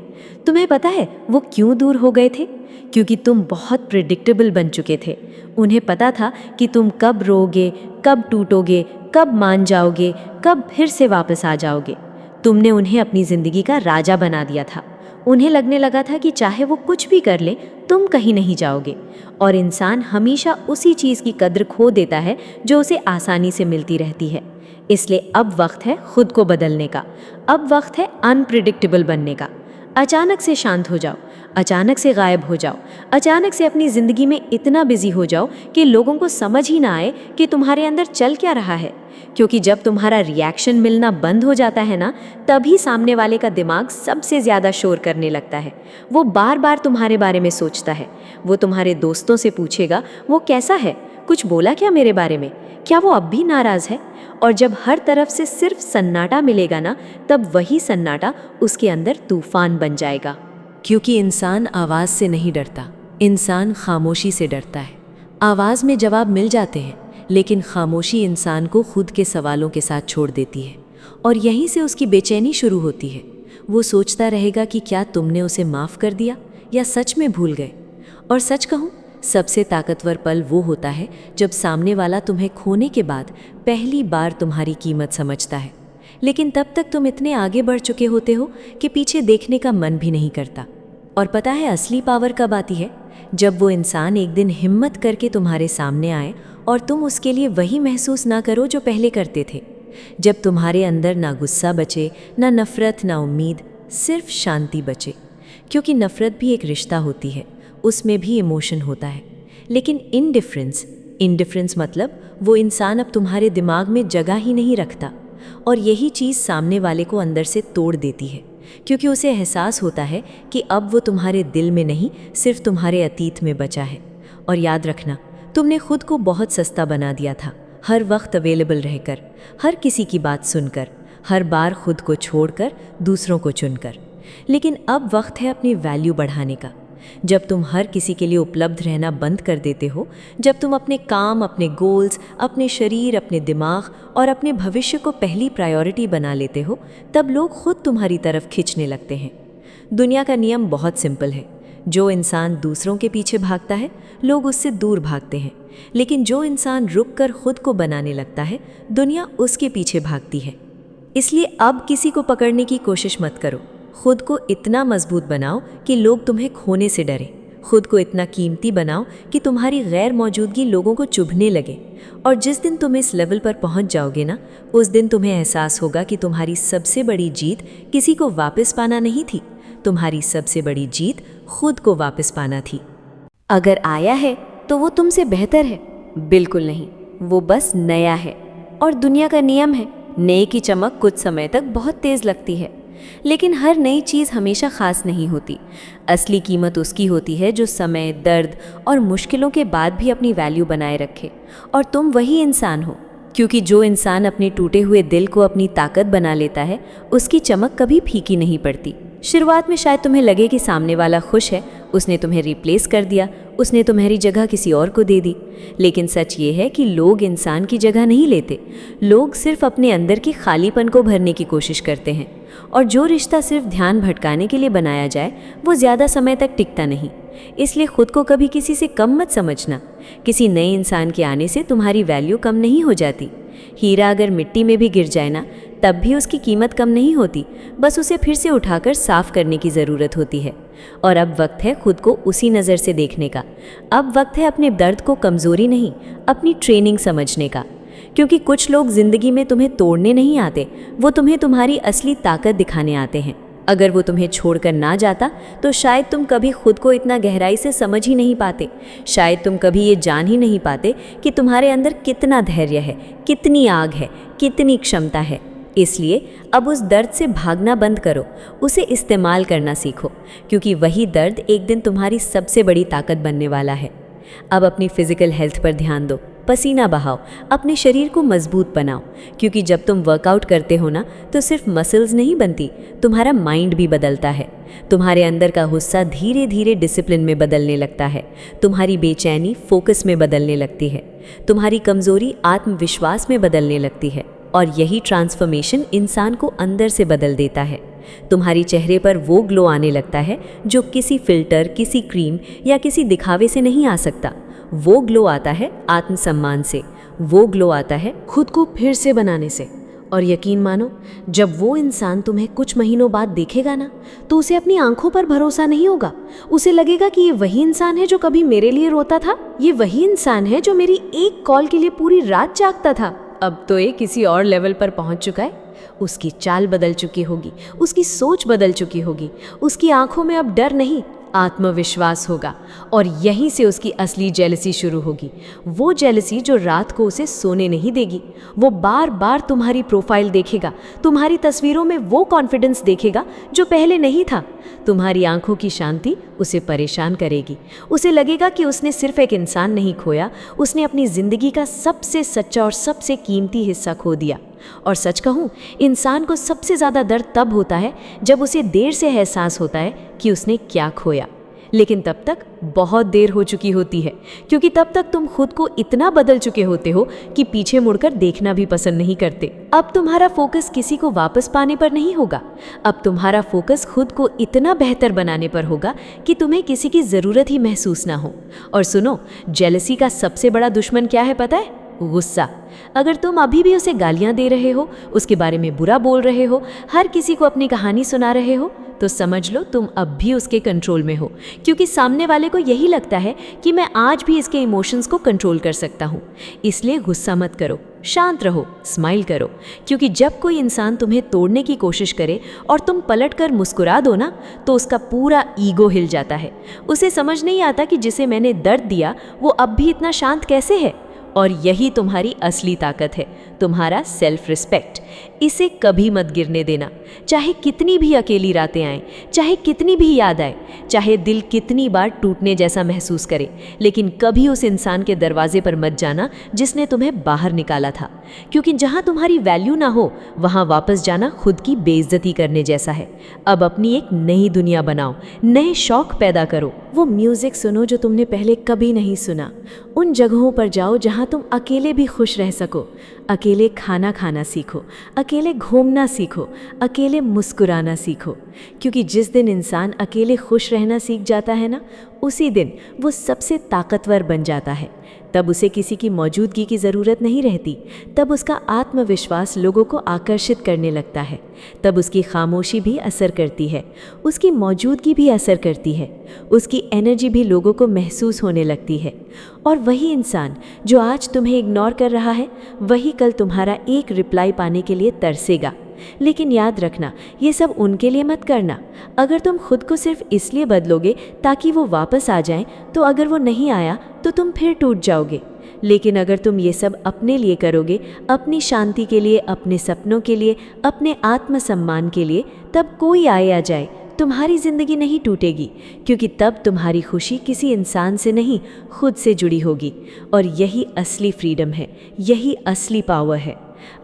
तुम्हें पता है वो क्यों दूर हो गए थे? क्योंकि तुम बहुत प्रिडिक्टेबल बन चुके थे। उन्हें पता था कि तुम कब रोओगे, कब टूटोगे, कब मान जाओगे, कब फिर से वापस आ जाओगे। तुमने उन्हें अपनी ज़िंदगी का राजा बना दिया था। उन्हें लगने लगा था कि चाहे वो कुछ भी कर ले, तुम कहीं नहीं जाओगे। और इंसान हमेशा उसी चीज़ की कद्र खो देता है जो उसे आसानी से मिलती रहती है। इसलिए अब वक्त है खुद को बदलने का। अब वक्त है अनप्रिडिक्टेबल बनने का। अचानक से शांत हो जाओ, अचानक से गायब हो जाओ, अचानक से अपनी ज़िंदगी में इतना बिजी हो जाओ कि लोगों को समझ ही ना आए कि तुम्हारे अंदर चल क्या रहा है। क्योंकि जब तुम्हारा रिएक्शन मिलना बंद हो जाता है ना, तभी सामने वाले का दिमाग सबसे ज़्यादा शोर करने लगता है। वो बार बार तुम्हारे बारे में सोचता है। वो तुम्हारे दोस्तों से पूछेगा वो कैसा है, कुछ बोला क्या मेरे बारे में, क्या वो अब भी नाराज़ है। और जब हर तरफ से सिर्फ सन्नाटा मिलेगा ना, तब वही सन्नाटा उसके अंदर तूफान बन जाएगा। क्योंकि इंसान आवाज़ से नहीं डरता, इंसान खामोशी से डरता है। आवाज़ में जवाब मिल जाते हैं, लेकिन खामोशी इंसान को खुद के सवालों के साथ छोड़ देती है। और यहीं से उसकी बेचैनी शुरू होती है। वो सोचता रहेगा कि क्या तुमने उसे माफ़ कर दिया या सच में भूल गए। और सच कहूँ, सबसे ताकतवर पल वो होता है जब सामने वाला तुम्हें खोने के बाद पहली बार तुम्हारी कीमत समझता है। लेकिन तब तक तुम इतने आगे बढ़ चुके होते हो कि पीछे देखने का मन भी नहीं करता। और पता है असली पावर कब आती है? जब वो इंसान एक दिन हिम्मत करके तुम्हारे सामने आए और तुम उसके लिए वही महसूस ना करो जो पहले करते थे। जब तुम्हारे अंदर ना गुस्सा बचे, ना नफ़रत, ना उम्मीद, सिर्फ शांति बचे। क्योंकि नफ़रत भी एक रिश्ता होती है, उसमें भी इमोशन होता है। लेकिन इंडिफरेंस मतलब वो इंसान अब तुम्हारे दिमाग में जगह ही नहीं रखता। और यही चीज़ सामने वाले को अंदर से तोड़ देती है, क्योंकि उसे एहसास होता है कि अब वो तुम्हारे दिल में नहीं, सिर्फ तुम्हारे अतीत में बचा है। और याद रखना, तुमने खुद को बहुत सस्ता बना दिया था, हर वक्त अवेलेबल रहकर, हर किसी की बात सुनकर, हर बार खुद को छोड़कर दूसरों को चुनकर। लेकिन अब वक्त है अपनी वैल्यू बढ़ाने का। जब तुम हर किसी के लिए उपलब्ध रहना बंद कर देते हो, जब तुम अपने काम, अपने गोल्स, अपने शरीर, अपने दिमाग और अपने भविष्य को पहली प्रायोरिटी बना लेते हो, तब लोग खुद तुम्हारी तरफ खींचने लगते हैं। दुनिया का नियम बहुत सिंपल है। जो इंसान दूसरों के पीछे भागता है, लोग उससे दूर भागते हैं। लेकिन जो इंसान रुक कर खुद को बनाने लगता है, दुनिया उसके पीछे भागती है। इसलिए अब किसी को पकड़ने की कोशिश मत करो। खुद को इतना मजबूत बनाओ कि लोग तुम्हें खोने से डरें। खुद को इतना कीमती बनाओ कि तुम्हारी गैर मौजूदगी लोगों को चुभने लगे। और जिस दिन तुम इस लेवल पर पहुंच जाओगे ना, उस दिन तुम्हें एहसास होगा कि तुम्हारी सबसे बड़ी जीत किसी को वापस पाना नहीं थी, तुम्हारी सबसे बड़ी जीत खुद को वापस पाना थी। अगर आया है तो वो तुमसे बेहतर है? बिल्कुल नहीं, वो बस नया है। और दुनिया का नियम है, नए की चमक कुछ समय तक बहुत तेज़ लगती है, लेकिन हर नई चीज़ हमेशा ख़ास नहीं होती। असली कीमत उसकी होती है जो समय, दर्द और मुश्किलों के बाद भी अपनी वैल्यू बनाए रखे। और तुम वही इंसान हो, क्योंकि जो इंसान अपने टूटे हुए दिल को अपनी ताकत बना लेता है, उसकी चमक कभी फीकी नहीं पड़ती। शुरुआत में शायद तुम्हें लगे कि सामने वाला खुश है, उसने तुम्हें रिप्लेस कर दिया, उसने तुम्हारी जगह किसी और को दे दी। लेकिन सच ये है कि लोग इंसान की जगह नहीं लेते, लोग सिर्फ अपने अंदर की खालीपन को भरने की कोशिश करते हैं। और जो रिश्ता सिर्फ ध्यान भटकाने के लिए बनाया जाए, वो ज़्यादा समय तक टिकता नहीं। इसलिए खुद को कभी किसी से कम मत समझना। किसी नए इंसान के आने से तुम्हारी वैल्यू कम नहीं हो जाती। हीरा अगर मिट्टी में भी गिर जाए ना, तब भी उसकी कीमत कम नहीं होती, बस उसे फिर से उठाकर साफ करने की ज़रूरत होती है। और अब वक्त है खुद को उसी नज़र से देखने का। अब वक्त है अपने दर्द को कमज़ोरी नहीं, अपनी ट्रेनिंग समझने का। क्योंकि कुछ लोग ज़िंदगी में तुम्हें तोड़ने नहीं आते, वो तुम्हें तुम्हारी असली ताकत दिखाने आते हैं। अगर वो तुम्हें छोड़कर ना जाता तो शायद तुम कभी खुद को इतना गहराई से समझ ही नहीं पाते। शायद तुम कभी ये जान ही नहीं पाते कि तुम्हारे अंदर कितना धैर्य है, कितनी आग है, कितनी क्षमता है। इसलिए अब उस दर्द से भागना बंद करो, उसे इस्तेमाल करना सीखो, क्योंकि वही दर्द एक दिन तुम्हारी सबसे बड़ी ताकत बनने वाला है। अब अपनी फिजिकल हेल्थ पर ध्यान दो, पसीना बहाओ, अपने शरीर को मजबूत बनाओ। क्योंकि जब तुम वर्कआउट करते हो ना, तो सिर्फ मसल्स नहीं बनती, तुम्हारा माइंड भी बदलता है। तुम्हारे अंदर का गुस्सा धीरे धीरे डिसिप्लिन में बदलने लगता है, तुम्हारी बेचैनी फोकस में बदलने लगती है, तुम्हारी कमज़ोरी आत्मविश्वास में बदलने लगती है। और यही ट्रांसफॉर्मेशन इंसान को अंदर से बदल देता है। तुम्हारी चेहरे पर वो ग्लो आने लगता है जो किसी फिल्टर, किसी क्रीम या किसी दिखावे से नहीं आ सकता। वो ग्लो आता है आत्मसम्मान से, वो ग्लो आता है खुद को फिर से बनाने से। और यकीन मानो, जब वो इंसान तुम्हें कुछ महीनों बाद देखेगा ना, तो उसे अपनी आंखों पर भरोसा नहीं होगा। उसे लगेगा कि ये वही इंसान है जो कभी मेरे लिए रोता था, ये वही इंसान है जो मेरी एक कॉल के लिए पूरी रात जागता था। अब तो ये किसी और लेवल पर पहुंच चुका है। उसकी चाल बदल चुकी होगी, उसकी सोच बदल चुकी होगी, उसकी आंखों में अब डर नहीं, आत्मविश्वास होगा। और यहीं से उसकी असली जेलसी शुरू होगी। वो जेलसी जो रात को उसे सोने नहीं देगी। वो बार बार तुम्हारी प्रोफाइल देखेगा, तुम्हारी तस्वीरों में वो कॉन्फिडेंस देखेगा जो पहले नहीं था। तुम्हारी आंखों की शांति उसे परेशान करेगी। उसे लगेगा कि उसने सिर्फ एक इंसान नहीं खोया, उसने अपनी जिंदगी का सबसे सच्चा और सबसे कीमती हिस्सा खो दिया। और सच कहूँ, इंसान को सबसे ज़्यादा दर्द तब होता है जब उसे देर से एहसास होता है कि उसने क्या खोया। लेकिन तब तक बहुत देर हो चुकी होती है, क्योंकि तब तक तुम खुद को इतना बदल चुके होते हो कि पीछे मुड़कर देखना भी पसंद नहीं करते। अब तुम्हारा फोकस किसी को वापस पाने पर नहीं होगा, अब तुम्हारा फोकस खुद को इतना बेहतर बनाने पर होगा कि तुम्हें किसी की ज़रूरत ही महसूस ना हो। और सुनो, जेलसी का सबसे बड़ा दुश्मन क्या है पता है? गुस्सा। अगर तुम अभी भी उसे गालियां दे रहे हो, उसके बारे में बुरा बोल रहे हो, हर किसी को अपनी कहानी सुना रहे हो, तो समझ लो तुम अब भी उसके कंट्रोल में हो, क्योंकि सामने वाले को यही लगता है कि मैं आज भी इसके इमोशंस को कंट्रोल कर सकता हूँ। इसलिए गुस्सा मत करो, शांत रहो, स्माइल करो, क्योंकि जब कोई इंसान तुम्हें तोड़ने की कोशिश करे और तुम पलटकर मुस्कुरा दो ना, तो उसका पूरा ईगो हिल जाता है। उसे समझ नहीं आता कि जिसे मैंने दर्द दिया वो अब भी इतना शांत कैसे है। और यही तुम्हारी असली ताकत है, तुम्हारा सेल्फ रिस्पेक्ट। इसे कभी मत गिरने देना। चाहे कितनी भी अकेली रातें आएं, चाहे कितनी भी याद आए, चाहे दिल कितनी बार टूटने जैसा महसूस करे, लेकिन कभी उस इंसान के दरवाजे पर मत जाना जिसने तुम्हें बाहर निकाला था, क्योंकि जहां तुम्हारी वैल्यू ना हो वहां वापस जाना खुद की बेइज्जती करने जैसा है। अब अपनी एक नई दुनिया बनाओ, नए शौक पैदा करो। वो म्यूजिक सुनो जो तुमने पहले कभी नहीं सुना। उन जगहों पर जाओ जहां तुम अकेले भी खुश रह सको। अकेले खाना खाना सीखो, अकेले घूमना सीखो, अकेले मुस्कुराना सीखो, क्योंकि जिस दिन इंसान अकेले खुश रहना सीख जाता है ना, उसी दिन वो सबसे ताकतवर बन जाता है। तब उसे किसी की मौजूदगी की ज़रूरत नहीं रहती। तब उसका आत्मविश्वास लोगों को आकर्षित करने लगता है। तब उसकी खामोशी भी असर करती है, उसकी मौजूदगी भी असर करती है, उसकी एनर्जी भी लोगों को महसूस होने लगती है। और वही इंसान जो आज तुम्हें इग्नोर कर रहा है, वही कल तुम्हारा एक रिप्लाई पाने के लिए तरसेगा। लेकिन याद रखना, ये सब उनके लिए मत करना। अगर तुम खुद को सिर्फ इसलिए बदलोगे ताकि वो वापस आ जाएं, तो अगर वो नहीं आया तो तुम फिर टूट जाओगे। लेकिन अगर तुम ये सब अपने लिए करोगे, अपनी शांति के लिए, अपने सपनों के लिए, अपने आत्मसम्मान के लिए, तब कोई आए आ जाए, तुम्हारी ज़िंदगी नहीं टूटेगी, क्योंकि तब तुम्हारी खुशी किसी इंसान से नहीं, खुद से जुड़ी होगी। और यही असली फ्रीडम है, यही असली पावर है।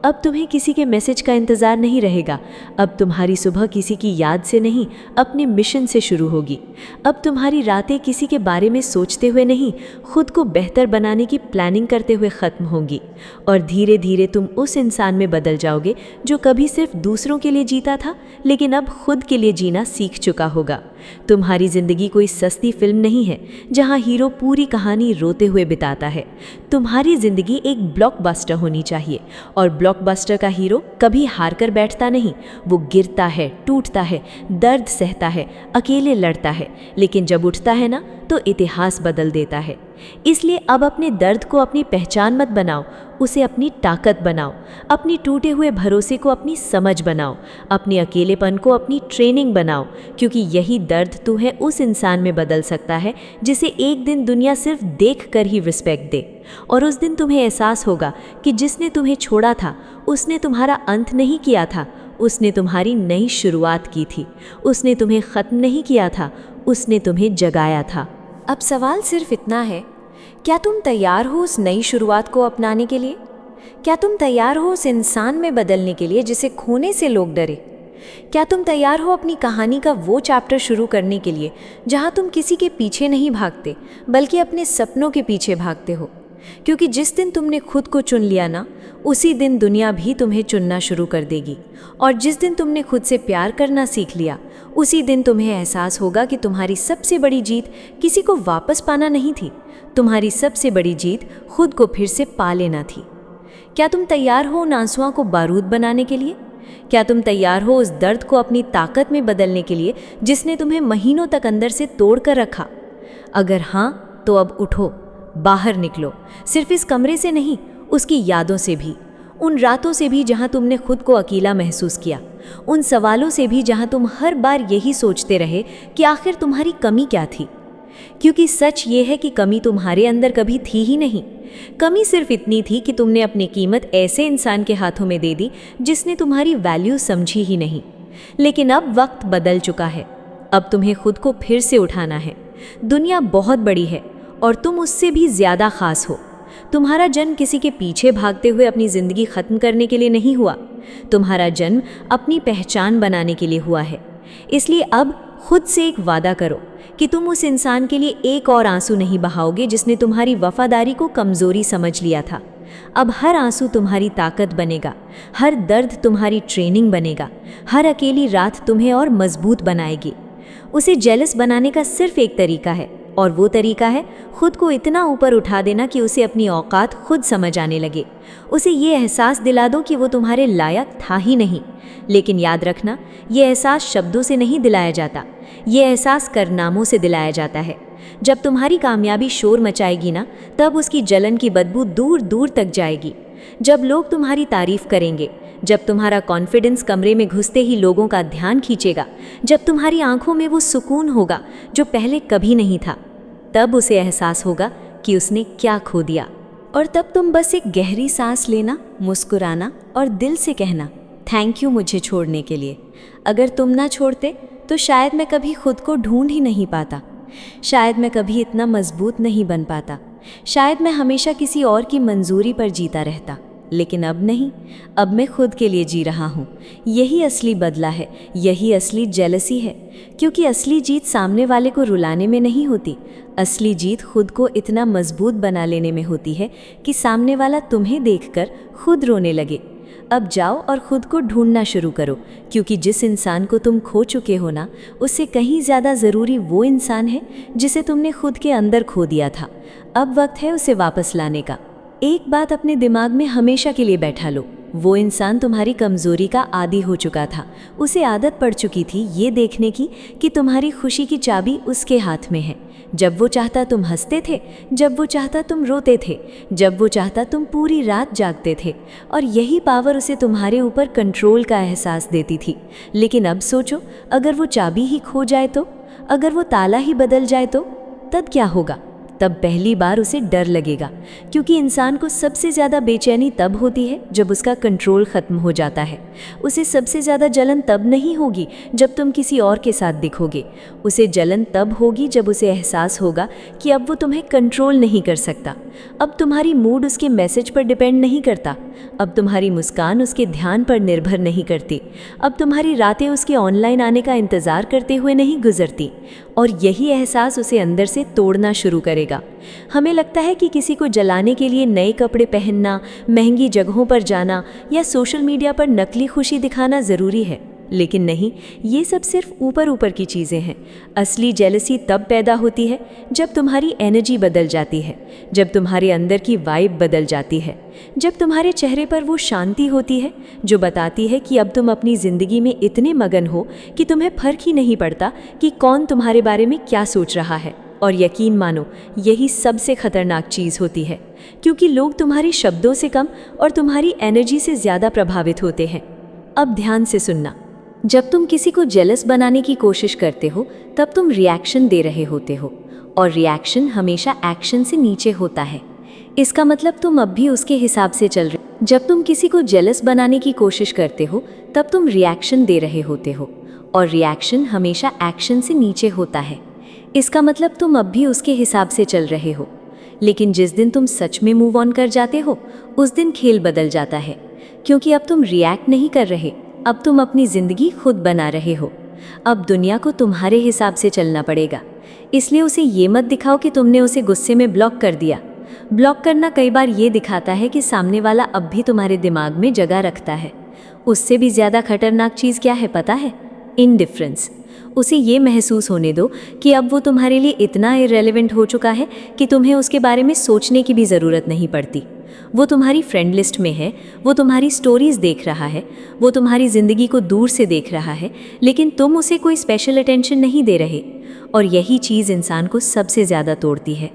अब तुम्हें किसी के मैसेज का इंतज़ार नहीं रहेगा। अब तुम्हारी सुबह किसी की याद से नहीं, अपने मिशन से शुरू होगी। अब तुम्हारी रातें किसी के बारे में सोचते हुए नहीं, खुद को बेहतर बनाने की प्लानिंग करते हुए ख़त्म होंगी। और धीरे धीरे तुम उस इंसान में बदल जाओगे जो कभी सिर्फ दूसरों के लिए जीता था, लेकिन अब खुद के लिए जीना सीख चुका होगा। तुम्हारी ज़िंदगी कोई सस्ती फिल्म नहीं है जहां हीरो पूरी कहानी रोते हुए बिताता है। तुम्हारी ज़िंदगी एक ब्लॉकबस्टर होनी चाहिए, और ब्लॉकबस्टर का हीरो कभी हार कर बैठता नहीं। वो गिरता है, टूटता है, दर्द सहता है, अकेले लड़ता है, लेकिन जब उठता है ना, तो इतिहास बदल देता है। इसलिए अब अपने दर्द को अपनी पहचान मत बनाओ, उसे अपनी ताकत बनाओ। अपनी टूटे हुए भरोसे को अपनी समझ बनाओ, अपने अकेलेपन को अपनी ट्रेनिंग बनाओ, क्योंकि यही दर्द तुम्हें उस इंसान में बदल सकता है जिसे एक दिन दुनिया सिर्फ देख कर ही रिस्पेक्ट दे। और उस दिन तुम्हें एहसास होगा कि जिसने तुम्हें छोड़ा था, उसने तुम्हारा अंत नहीं किया था, उसने तुम्हारी नई शुरुआत की थी। उसने तुम्हें ख़त्म नहीं किया था, उसने तुम्हें जगाया था। अब सवाल सिर्फ इतना है, क्या तुम तैयार हो उस नई शुरुआत को अपनाने के लिए? क्या तुम तैयार हो उस इंसान में बदलने के लिए जिसे खोने से लोग डरे? क्या तुम तैयार हो अपनी कहानी का वो चैप्टर शुरू करने के लिए जहां तुम किसी के पीछे नहीं भागते, बल्कि अपने सपनों के पीछे भागते हो? क्योंकि जिस दिन तुमने खुद को चुन लिया ना, उसी दिन दुनिया भी तुम्हें चुनना शुरू कर देगी। और जिस दिन तुमने खुद से प्यार करना सीख लिया, उसी दिन तुम्हें एहसास होगा कि तुम्हारी सबसे बड़ी जीत किसी को वापस पाना नहीं थी, तुम्हारी सबसे बड़ी जीत खुद को फिर से पा लेना थी। क्या तुम तैयार हो उन आंसुओं को बारूद बनाने के लिए? क्या तुम तैयार हो उस दर्द को अपनी ताकत में बदलने के लिए जिसने तुम्हें महीनों तक अंदर से तोड़ कर रखा? अगर हाँ, तो अब उठो, बाहर निकलो। सिर्फ इस कमरे से नहीं, उसकी यादों से भी, उन रातों से भी जहां तुमने खुद को अकेला महसूस किया, उन सवालों से भी जहां तुम हर बार यही सोचते रहे कि आखिर तुम्हारी कमी क्या थी। क्योंकि सच ये है कि कमी तुम्हारे अंदर कभी थी ही नहीं। कमी सिर्फ इतनी थी कि तुमने अपनी कीमत ऐसे इंसान के हाथों में दे दी जिसने तुम्हारी वैल्यू समझी ही नहीं। लेकिन अब वक्त बदल चुका है। अब तुम्हें खुद को फिर से उठाना है। दुनिया बहुत बड़ी है और तुम उससे भी ज़्यादा खास हो। तुम्हारा जन्म किसी के पीछे भागते हुए अपनी ज़िंदगी ख़त्म करने के लिए नहीं हुआ। तुम्हारा जन्म अपनी पहचान बनाने के लिए हुआ है। इसलिए अब खुद से एक वादा करो कि तुम उस इंसान के लिए एक और आंसू नहीं बहाओगे जिसने तुम्हारी वफादारी को कमज़ोरी समझ लिया था। अब हर आंसू तुम्हारी ताकत बनेगा, हर दर्द तुम्हारी ट्रेनिंग बनेगा, हर अकेली रात तुम्हें और मजबूत बनाएगी। उसे जेलस बनाने का सिर्फ एक तरीका है, और वो तरीका है खुद को इतना ऊपर उठा देना कि उसे अपनी औकात खुद समझ आने लगे। उसे ये एहसास दिला दो कि वो तुम्हारे लायक था ही नहीं। लेकिन याद रखना, ये एहसास शब्दों से नहीं दिलाया जाता, ये एहसास कारनामों से दिलाया जाता है। जब तुम्हारी कामयाबी शोर मचाएगी ना, तब उसकी जलन की बदबू दूर दूर तक जाएगी। जब लोग तुम्हारी तारीफ करेंगे, जब तुम्हारा कॉन्फिडेंस कमरे में घुसते ही लोगों का ध्यान खींचेगा, जब तुम्हारी आंखों में वो सुकून होगा जो पहले कभी नहीं था, तब उसे एहसास होगा कि उसने क्या खो दिया। और तब तुम बस एक गहरी सांस लेना, मुस्कुराना और दिल से कहना, थैंक यू मुझे छोड़ने के लिए। अगर तुम ना छोड़ते तो शायद मैं कभी खुद को ढूंढ ही नहीं पाता, शायद मैं कभी इतना मजबूत नहीं बन पाता, शायद मैं हमेशा किसी और की मंजूरी पर जीता रहता। लेकिन अब नहीं, अब मैं खुद के लिए जी रहा हूँ। यही असली बदला है, यही असली जेलसी है। क्योंकि असली जीत सामने वाले को रुलाने में नहीं होती, असली जीत खुद को इतना मजबूत बना लेने में होती है कि सामने वाला तुम्हें देखकर खुद रोने लगे। अब जाओ और खुद को ढूंढना शुरू करो, क्योंकि जिस इंसान को तुम खो चुके हो ना, उससे कहीं ज़्यादा ज़रूरी वो इंसान है जिसे तुमने खुद के अंदर खो दिया था। अब वक्त है उसे वापस लाने का। एक बात अपने दिमाग में हमेशा के लिए बैठा लो, वो इंसान तुम्हारी कमज़ोरी का आदी हो चुका था। उसे आदत पड़ चुकी थी ये देखने की कि तुम्हारी खुशी की चाबी उसके हाथ में है। जब वो चाहता तुम हंसते थे, जब वो चाहता तुम रोते थे, जब वो चाहता तुम पूरी रात जागते थे, और यही पावर उसे तुम्हारे ऊपर कंट्रोल का एहसास देती थी। लेकिन अब सोचो, अगर वो चाबी ही खो जाए तो, अगर वो ताला ही बदल जाए तो, तब क्या होगा? तब पहली बार उसे डर लगेगा, क्योंकि इंसान को सबसे ज़्यादा बेचैनी तब होती है जब उसका कंट्रोल ख़त्म हो जाता है। उसे सबसे ज़्यादा जलन तब नहीं होगी जब तुम किसी और के साथ दिखोगे, उसे जलन तब होगी जब उसे एहसास होगा कि अब वो तुम्हें कंट्रोल नहीं कर सकता। अब तुम्हारी मूड उसके मैसेज पर डिपेंड नहीं करता, अब तुम्हारी मुस्कान उसके ध्यान पर निर्भर नहीं करती, अब तुम्हारी रातें उसके ऑनलाइन आने का इंतज़ार करते हुए नहीं गुजरती। और यही एहसास उसे अंदर से तोड़ना शुरू करेगा। हमें लगता है कि किसी को जलाने के लिए नए कपड़े पहनना, महंगी जगहों पर जाना या सोशल मीडिया पर नकली खुशी दिखाना ज़रूरी है, लेकिन नहीं, ये सब सिर्फ ऊपर ऊपर की चीज़ें हैं। असली जेलसी तब पैदा होती है जब तुम्हारी एनर्जी बदल जाती है, जब तुम्हारे अंदर की वाइब बदल जाती है, जब तुम्हारे चेहरे पर वो शांति होती है जो बताती है कि अब तुम अपनी ज़िंदगी में इतने मगन हो कि तुम्हें फ़र्क ही नहीं पड़ता कि कौन तुम्हारे बारे में क्या सोच रहा है। और यकीन मानो, यही सबसे खतरनाक चीज़ होती है, क्योंकि लोग तुम्हारे शब्दों से कम और तुम्हारी एनर्जी से ज़्यादा प्रभावित होते हैं। अब ध्यान से सुनना, जब तुम किसी को जेलस बनाने की कोशिश करते हो तब तुम रिएक्शन दे रहे होते हो, और रिएक्शन हमेशा एक्शन से नीचे होता है। इसका मतलब तुम अब भी उसके हिसाब से चल रहे हो। जब तुम किसी को जेलस बनाने की कोशिश करते हो तब तुम रिएक्शन दे रहे होते हो, और रिएक्शन हमेशा एक्शन से नीचे होता है। इसका मतलब तुम अब भी उसके हिसाब से चल रहे हो। लेकिन जिस दिन तुम सच में मूव ऑन कर जाते हो, उस दिन खेल बदल जाता है, क्योंकि अब तुम रिएक्ट नहीं कर रहे, अब तुम अपनी ज़िंदगी खुद बना रहे हो। अब दुनिया को तुम्हारे हिसाब से चलना पड़ेगा। इसलिए उसे ये मत दिखाओ कि तुमने उसे गुस्से में ब्लॉक कर दिया। ब्लॉक करना कई बार ये दिखाता है कि सामने वाला अब भी तुम्हारे दिमाग में जगह रखता है। उससे भी ज़्यादा खतरनाक चीज़ क्या है पता है? इनडिफरेंस। उसे ये महसूस होने दो कि अब वो तुम्हारे लिए इतना इररेलेवेंट हो चुका है कि तुम्हें उसके बारे में सोचने की भी ज़रूरत नहीं पड़ती। वो तुम्हारी फ्रेंड लिस्ट में है, वो तुम्हारी स्टोरीज देख रहा है, वो तुम्हारी ज़िंदगी को दूर से देख रहा है, लेकिन तुम उसे कोई स्पेशल अटेंशन नहीं दे रहे। और यही चीज़ इंसान को सबसे ज़्यादा तोड़ती है।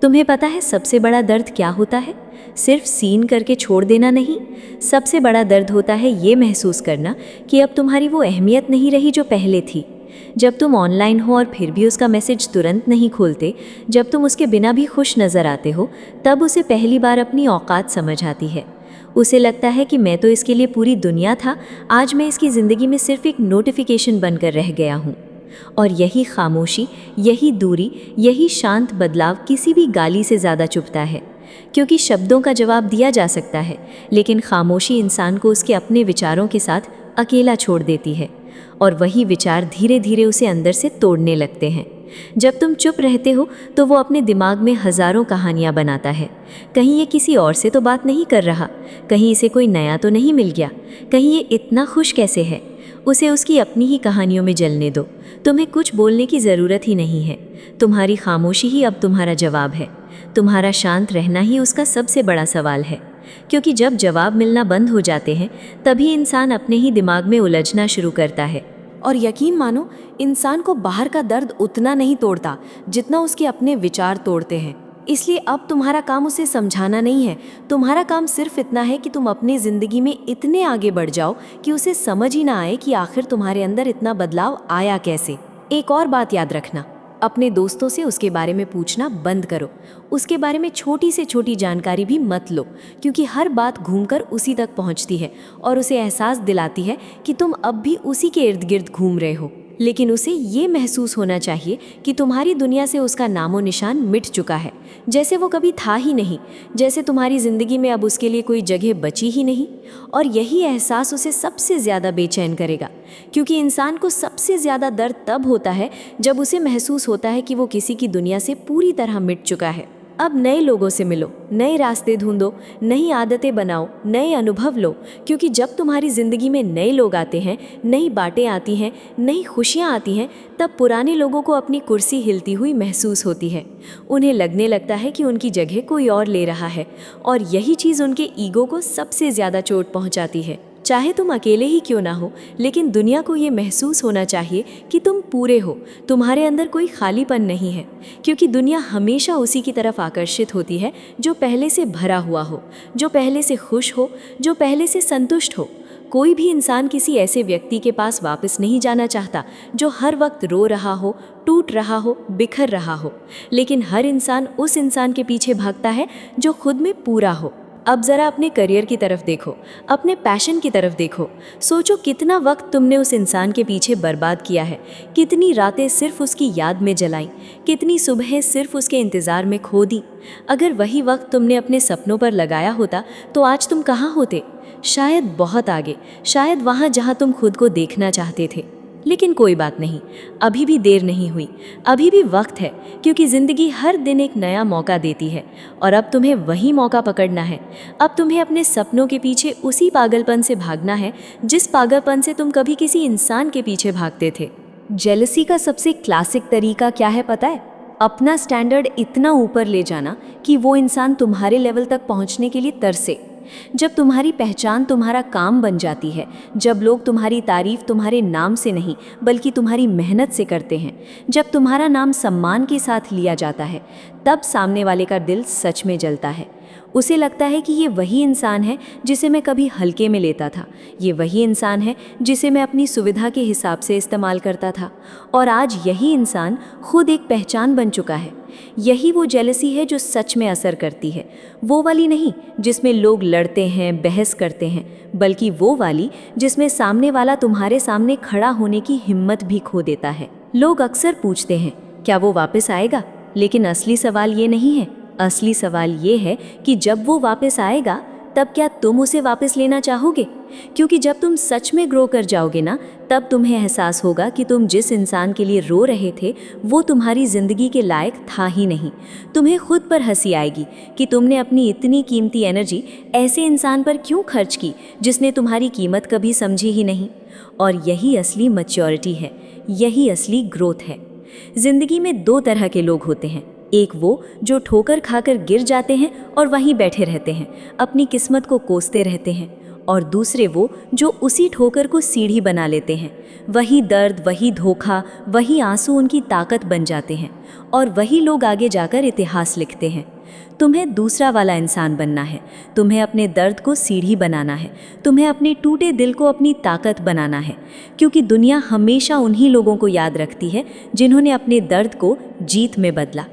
तुम्हें पता है सबसे बड़ा दर्द क्या होता है? सिर्फ सीन करके छोड़ देना नहीं, सबसे बड़ा दर्द होता है ये महसूस करना कि अब तुम्हारी वो अहमियत नहीं रही जो पहले थी। जब तुम ऑनलाइन हो और फिर भी उसका मैसेज तुरंत नहीं खोलते, जब तुम उसके बिना भी खुश नज़र आते हो, तब उसे पहली बार अपनी औकात समझ आती है। उसे लगता है कि मैं तो इसके लिए पूरी दुनिया था, आज मैं इसकी ज़िंदगी में सिर्फ एक नोटिफिकेशन बनकर रह गया हूँ। और यही खामोशी, यही दूरी, यही शांत बदलाव किसी भी गाली से ज़्यादा चुभता है। क्योंकि शब्दों का जवाब दिया जा सकता है, लेकिन खामोशी इंसान को उसके अपने विचारों के साथ अकेला छोड़ देती है, और वही विचार धीरे धीरे उसे अंदर से तोड़ने लगते हैं। जब तुम चुप रहते हो तो वो अपने दिमाग में हज़ारों कहानियाँ बनाता है। कहीं ये किसी और से तो बात नहीं कर रहा, कहीं इसे कोई नया तो नहीं मिल गया, कहीं ये इतना खुश कैसे है। उसे उसकी अपनी ही कहानियों में जलने दो। तुम्हें कुछ बोलने की ज़रूरत ही नहीं है। तुम्हारी खामोशी ही अब तुम्हारा जवाब है। तुम्हारा शांत रहना ही उसका सबसे बड़ा सवाल है। क्योंकि जब जवाब मिलना बंद हो जाते हैं, तभी इंसान अपने ही दिमाग में उलझना शुरू करता है। और यकीन मानो, इंसान को बाहर का दर्द उतना नहीं तोड़ता जितना उसके अपने विचार तोड़ते हैं। इसलिए अब तुम्हारा काम उसे समझाना नहीं है, तुम्हारा काम सिर्फ इतना है कि तुम अपनी ज़िंदगी में इतने आगे बढ़ जाओ कि उसे समझ ही ना आए कि आखिर तुम्हारे अंदर इतना बदलाव आया कैसे। एक और बात याद रखना, अपने दोस्तों से उसके बारे में पूछना बंद करो। उसके बारे में छोटी से छोटी जानकारी भी मत लो, क्योंकि हर बात घूमकर उसी तक पहुंचती है और उसे एहसास दिलाती है कि तुम अब भी उसी के इर्द गिर्द घूम रहे हो। लेकिन उसे ये महसूस होना चाहिए कि तुम्हारी दुनिया से उसका नामो निशान मिट चुका है, जैसे वो कभी था ही नहीं, जैसे तुम्हारी ज़िंदगी में अब उसके लिए कोई जगह बची ही नहीं। और यही एहसास उसे सबसे ज़्यादा बेचैन करेगा, क्योंकि इंसान को सबसे ज़्यादा दर्द तब होता है जब उसे महसूस होता है कि वो किसी की दुनिया से पूरी तरह मिट चुका है। अब नए लोगों से मिलो, नए रास्ते ढूंढो, नई आदतें बनाओ, नए अनुभव लो, क्योंकि जब तुम्हारी ज़िंदगी में नए लोग आते हैं, नई बातें आती हैं, नई खुशियाँ आती हैं, तब पुराने लोगों को अपनी कुर्सी हिलती हुई महसूस होती है। उन्हें लगने लगता है कि उनकी जगह कोई और ले रहा है, और यही चीज़ उनके ईगो को सबसे ज़्यादा चोट पहुँचाती है। चाहे तुम अकेले ही क्यों ना हो, लेकिन दुनिया को ये महसूस होना चाहिए कि तुम पूरे हो, तुम्हारे अंदर कोई खालीपन नहीं है। क्योंकि दुनिया हमेशा उसी की तरफ आकर्षित होती है जो पहले से भरा हुआ हो, जो पहले से खुश हो, जो पहले से संतुष्ट हो। कोई भी इंसान किसी ऐसे व्यक्ति के पास वापस नहीं जाना चाहता जो हर वक्त रो रहा हो, टूट रहा हो, बिखर रहा हो। लेकिन हर इंसान उस इंसान के पीछे भागता है जो खुद में पूरा हो। अब ज़रा अपने करियर की तरफ देखो, अपने पैशन की तरफ देखो। सोचो कितना वक्त तुमने उस इंसान के पीछे बर्बाद किया है, कितनी रातें सिर्फ उसकी याद में जलाई, कितनी सुबहें सिर्फ उसके इंतज़ार में खो दी। अगर वही वक्त तुमने अपने सपनों पर लगाया होता तो आज तुम कहाँ होते? शायद बहुत आगे, शायद वहाँ जहाँ तुम खुद को देखना चाहते थे। लेकिन कोई बात नहीं, अभी भी देर नहीं हुई, अभी भी वक्त है, क्योंकि ज़िंदगी हर दिन एक नया मौका देती है और अब तुम्हें वही मौका पकड़ना है। अब तुम्हें अपने सपनों के पीछे उसी पागलपन से भागना है जिस पागलपन से तुम कभी किसी इंसान के पीछे भागते थे। जेलसी का सबसे क्लासिक तरीका क्या है पता है? अपना स्टैंडर्ड इतना ऊपर ले जाना कि वो इंसान तुम्हारे लेवल तक पहुंचने के लिए तरसे। जब तुम्हारी पहचान तुम्हारा काम बन जाती है, जब लोग तुम्हारी तारीफ तुम्हारे नाम से नहीं बल्कि तुम्हारी मेहनत से करते हैं, जब तुम्हारा नाम सम्मान के साथ लिया जाता है, तब सामने वाले का दिल सच में जलता है। उसे लगता है कि ये वही इंसान है जिसे मैं कभी हल्के में लेता था, ये वही इंसान है जिसे मैं अपनी सुविधा के हिसाब से इस्तेमाल करता था, और आज यही इंसान खुद एक पहचान बन चुका है। यही वो जेलसी है जो सच में असर करती है, वो वाली नहीं जिसमें लोग लड़ते हैं, बहस करते हैं, बल्कि वो वाली जिसमें सामने वाला तुम्हारे सामने खड़ा होने की हिम्मत भी खो देता है। लोग अक्सर पूछते हैं क्या वो वापस आएगा, लेकिन असली सवाल ये नहीं है। असली सवाल ये है कि जब वो वापस आएगा तब क्या तुम उसे वापस लेना चाहोगे? क्योंकि जब तुम सच में ग्रो कर जाओगे ना, तब तुम्हें एहसास होगा कि तुम जिस इंसान के लिए रो रहे थे वो तुम्हारी ज़िंदगी के लायक था ही नहीं। तुम्हें खुद पर हंसी आएगी कि तुमने अपनी इतनी कीमती एनर्जी ऐसे इंसान पर क्यों खर्च की जिसने तुम्हारी कीमत कभी समझी ही नहीं। और यही असली मैच्योरिटी है, यही असली ग्रोथ है। ज़िंदगी में दो तरह के लोग होते हैं, एक वो जो ठोकर खाकर गिर जाते हैं और वहीं बैठे रहते हैं, अपनी किस्मत को कोसते रहते हैं, और दूसरे वो जो उसी ठोकर को सीढ़ी बना लेते हैं। वही दर्द, वही धोखा, वही आंसू उनकी ताकत बन जाते हैं, और वही लोग आगे जाकर इतिहास लिखते हैं। तुम्हें दूसरा वाला इंसान बनना है, तुम्हें अपने दर्द को सीढ़ी बनाना है, तुम्हें अपने टूटे दिल को अपनी ताकत बनाना है, क्योंकि दुनिया हमेशा उन्हीं लोगों को याद रखती है जिन्होंने अपने दर्द को जीत में बदला।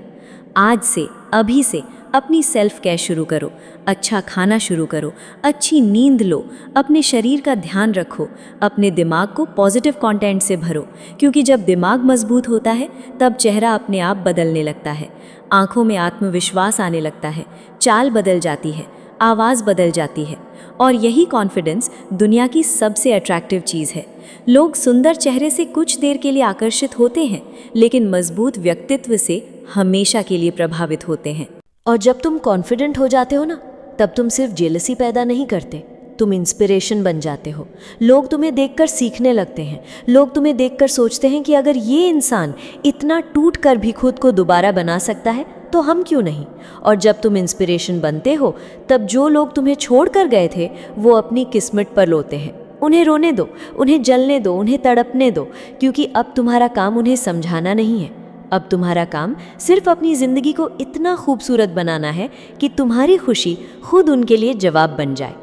आज से, अभी से अपनी सेल्फ केयर शुरू करो, अच्छा खाना शुरू करो, अच्छी नींद लो, अपने शरीर का ध्यान रखो, अपने दिमाग को पॉजिटिव कंटेंट से भरो, क्योंकि जब दिमाग मजबूत होता है तब चेहरा अपने आप बदलने लगता है, आंखों में आत्मविश्वास आने लगता है, चाल बदल जाती है, आवाज़ बदल जाती है, और यही कॉन्फिडेंस दुनिया की सबसे अट्रैक्टिव चीज़ है। लोग सुंदर चेहरे से कुछ देर के लिए आकर्षित होते हैं, लेकिन मजबूत व्यक्तित्व से हमेशा के लिए प्रभावित होते हैं। और जब तुम कॉन्फिडेंट हो जाते हो ना, तब तुम सिर्फ जेलसी पैदा नहीं करते, तुम इंस्पिरेशन बन जाते हो। लोग तुम्हें देखकर सीखने लगते हैं, लोग तुम्हें देखकर सोचते हैं कि अगर ये इंसान इतना टूट कर भी खुद को दोबारा बना सकता है तो हम क्यों नहीं। और जब तुम इंस्पिरेशन बनते हो, तब जो लोग तुम्हें छोड़ कर गए थे वो अपनी किस्मत पर लोते हैं। उन्हें रोने दो, उन्हें जलने दो, उन्हें तड़पने दो, क्योंकि अब तुम्हारा काम उन्हें समझाना नहीं है। अब तुम्हारा काम सिर्फ अपनी ज़िंदगी को इतना खूबसूरत बनाना है कि तुम्हारी खुशी खुद उनके लिए जवाब बन जाए।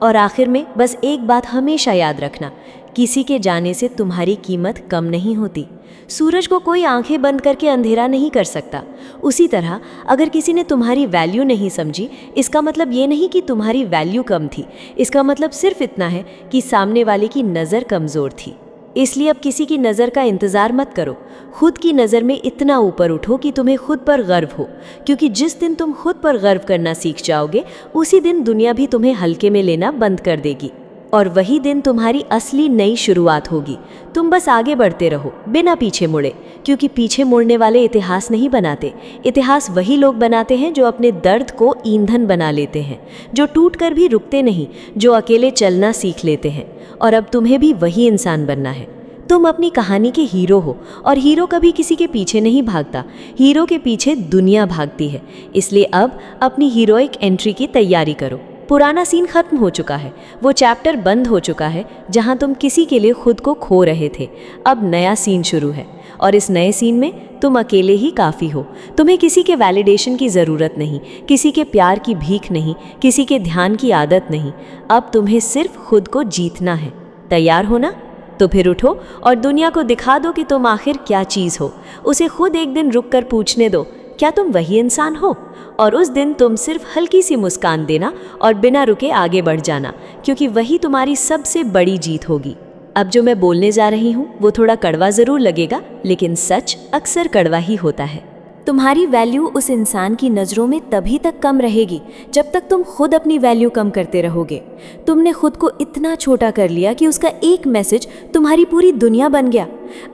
और आखिर में बस एक बात हमेशा याद रखना, किसी के जाने से तुम्हारी कीमत कम नहीं होती। सूरज को कोई आंखें बंद करके अंधेरा नहीं कर सकता। उसी तरह अगर किसी ने तुम्हारी वैल्यू नहीं समझी, इसका मतलब ये नहीं कि तुम्हारी वैल्यू कम थी, इसका मतलब सिर्फ इतना है कि सामने वाले की नज़र कमज़ोर थी। इसलिए अब किसी की नज़र का इंतज़ार मत करो, खुद की नज़र में इतना ऊपर उठो कि तुम्हें खुद पर गर्व हो, क्योंकि जिस दिन तुम खुद पर गर्व करना सीख जाओगे, उसी दिन दुनिया भी तुम्हें हल्के में लेना बंद कर देगी, और वही दिन तुम्हारी असली नई शुरुआत होगी। तुम बस आगे बढ़ते रहो बिना पीछे मुड़े, क्योंकि पीछे मुड़ने वाले इतिहास नहीं बनाते। इतिहास वही लोग बनाते हैं जो अपने दर्द को ईंधन बना लेते हैं, जो टूट कर भी रुकते नहीं, जो अकेले चलना सीख लेते हैं। और अब तुम्हें भी वही इंसान बनना है। तुम अपनी कहानी के हीरो हो, और हीरो कभी किसी के पीछे नहीं भागता, हीरो के पीछे दुनिया भागती है। इसलिए अब अपनी हीरोइक एंट्री की तैयारी करो। पुराना सीन खत्म हो चुका है, वो चैप्टर बंद हो चुका है जहां तुम किसी के लिए खुद को खो रहे थे। अब नया सीन शुरू है, और इस नए सीन में तुम अकेले ही काफ़ी हो। तुम्हें किसी के वैलिडेशन की ज़रूरत नहीं, किसी के प्यार की भीख नहीं, किसी के ध्यान की आदत नहीं। अब तुम्हें सिर्फ खुद को जीतना है। तैयार हो ना? तो फिर उठो और दुनिया को दिखा दो कि तुम आखिर क्या चीज़ हो। उसे खुद एक दिन रुक कर पूछने दो, क्या तुम वही इंसान हो? और उस दिन तुम सिर्फ हल्की सी मुस्कान देना और बिना रुके आगे बढ़ जाना, क्योंकि वही तुम्हारी सबसे बड़ी जीत होगी। अब जो मैं बोलने जा रही हूँ वो थोड़ा कड़वा ज़रूर लगेगा, लेकिन सच अक्सर कड़वा ही होता है। तुम्हारी वैल्यू उस इंसान की नज़रों में तभी तक कम रहेगी जब तक तुम खुद अपनी वैल्यू कम करते रहोगे। तुमने खुद को इतना छोटा कर लिया कि उसका एक मैसेज तुम्हारी पूरी दुनिया बन गया।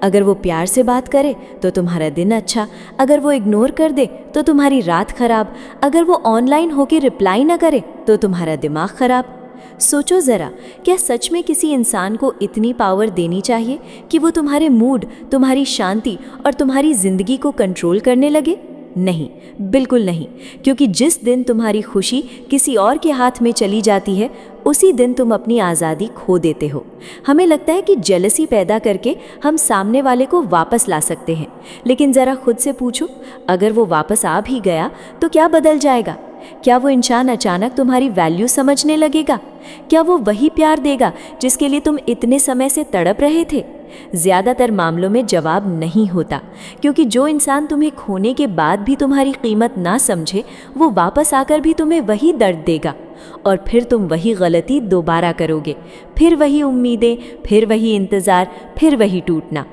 अगर वो प्यार से बात करे तो तुम्हारा दिन अच्छा, अगर वो इग्नोर कर दे तो तुम्हारी रात खराब, अगर वो ऑनलाइन होके रिप्लाई ना करे तो तुम्हारा दिमाग खराब। सोचो ज़रा, क्या सच में किसी इंसान को इतनी पावर देनी चाहिए कि वो तुम्हारे मूड, तुम्हारी शांति और तुम्हारी ज़िंदगी को कंट्रोल करने लगे? नहीं, बिल्कुल नहीं, क्योंकि जिस दिन तुम्हारी खुशी किसी और के हाथ में चली जाती है, उसी दिन तुम अपनी आज़ादी खो देते हो। हमें लगता है कि जेलसी पैदा करके हम सामने वाले को वापस ला सकते हैं, लेकिन ज़रा खुद से पूछो, अगर वो वापस आ भी गया तो क्या बदल जाएगा? क्या वो इंसान अचानक तुम्हारी वैल्यू समझने लगेगा? क्या वो वही प्यार देगा जिसके लिए तुम इतने समय से तड़प रहे थे? ज़्यादातर मामलों में जवाब नहीं होता, क्योंकि जो इंसान तुम्हें खोने के बाद भी तुम्हारी कीमत ना समझे, वो वापस आकर भी तुम्हें वही दर्द देगा, और फिर तुम वही गलती दोबारा करोगे। फिर वही उम्मीदें, फिर वही इंतज़ार, फिर वही टूटना।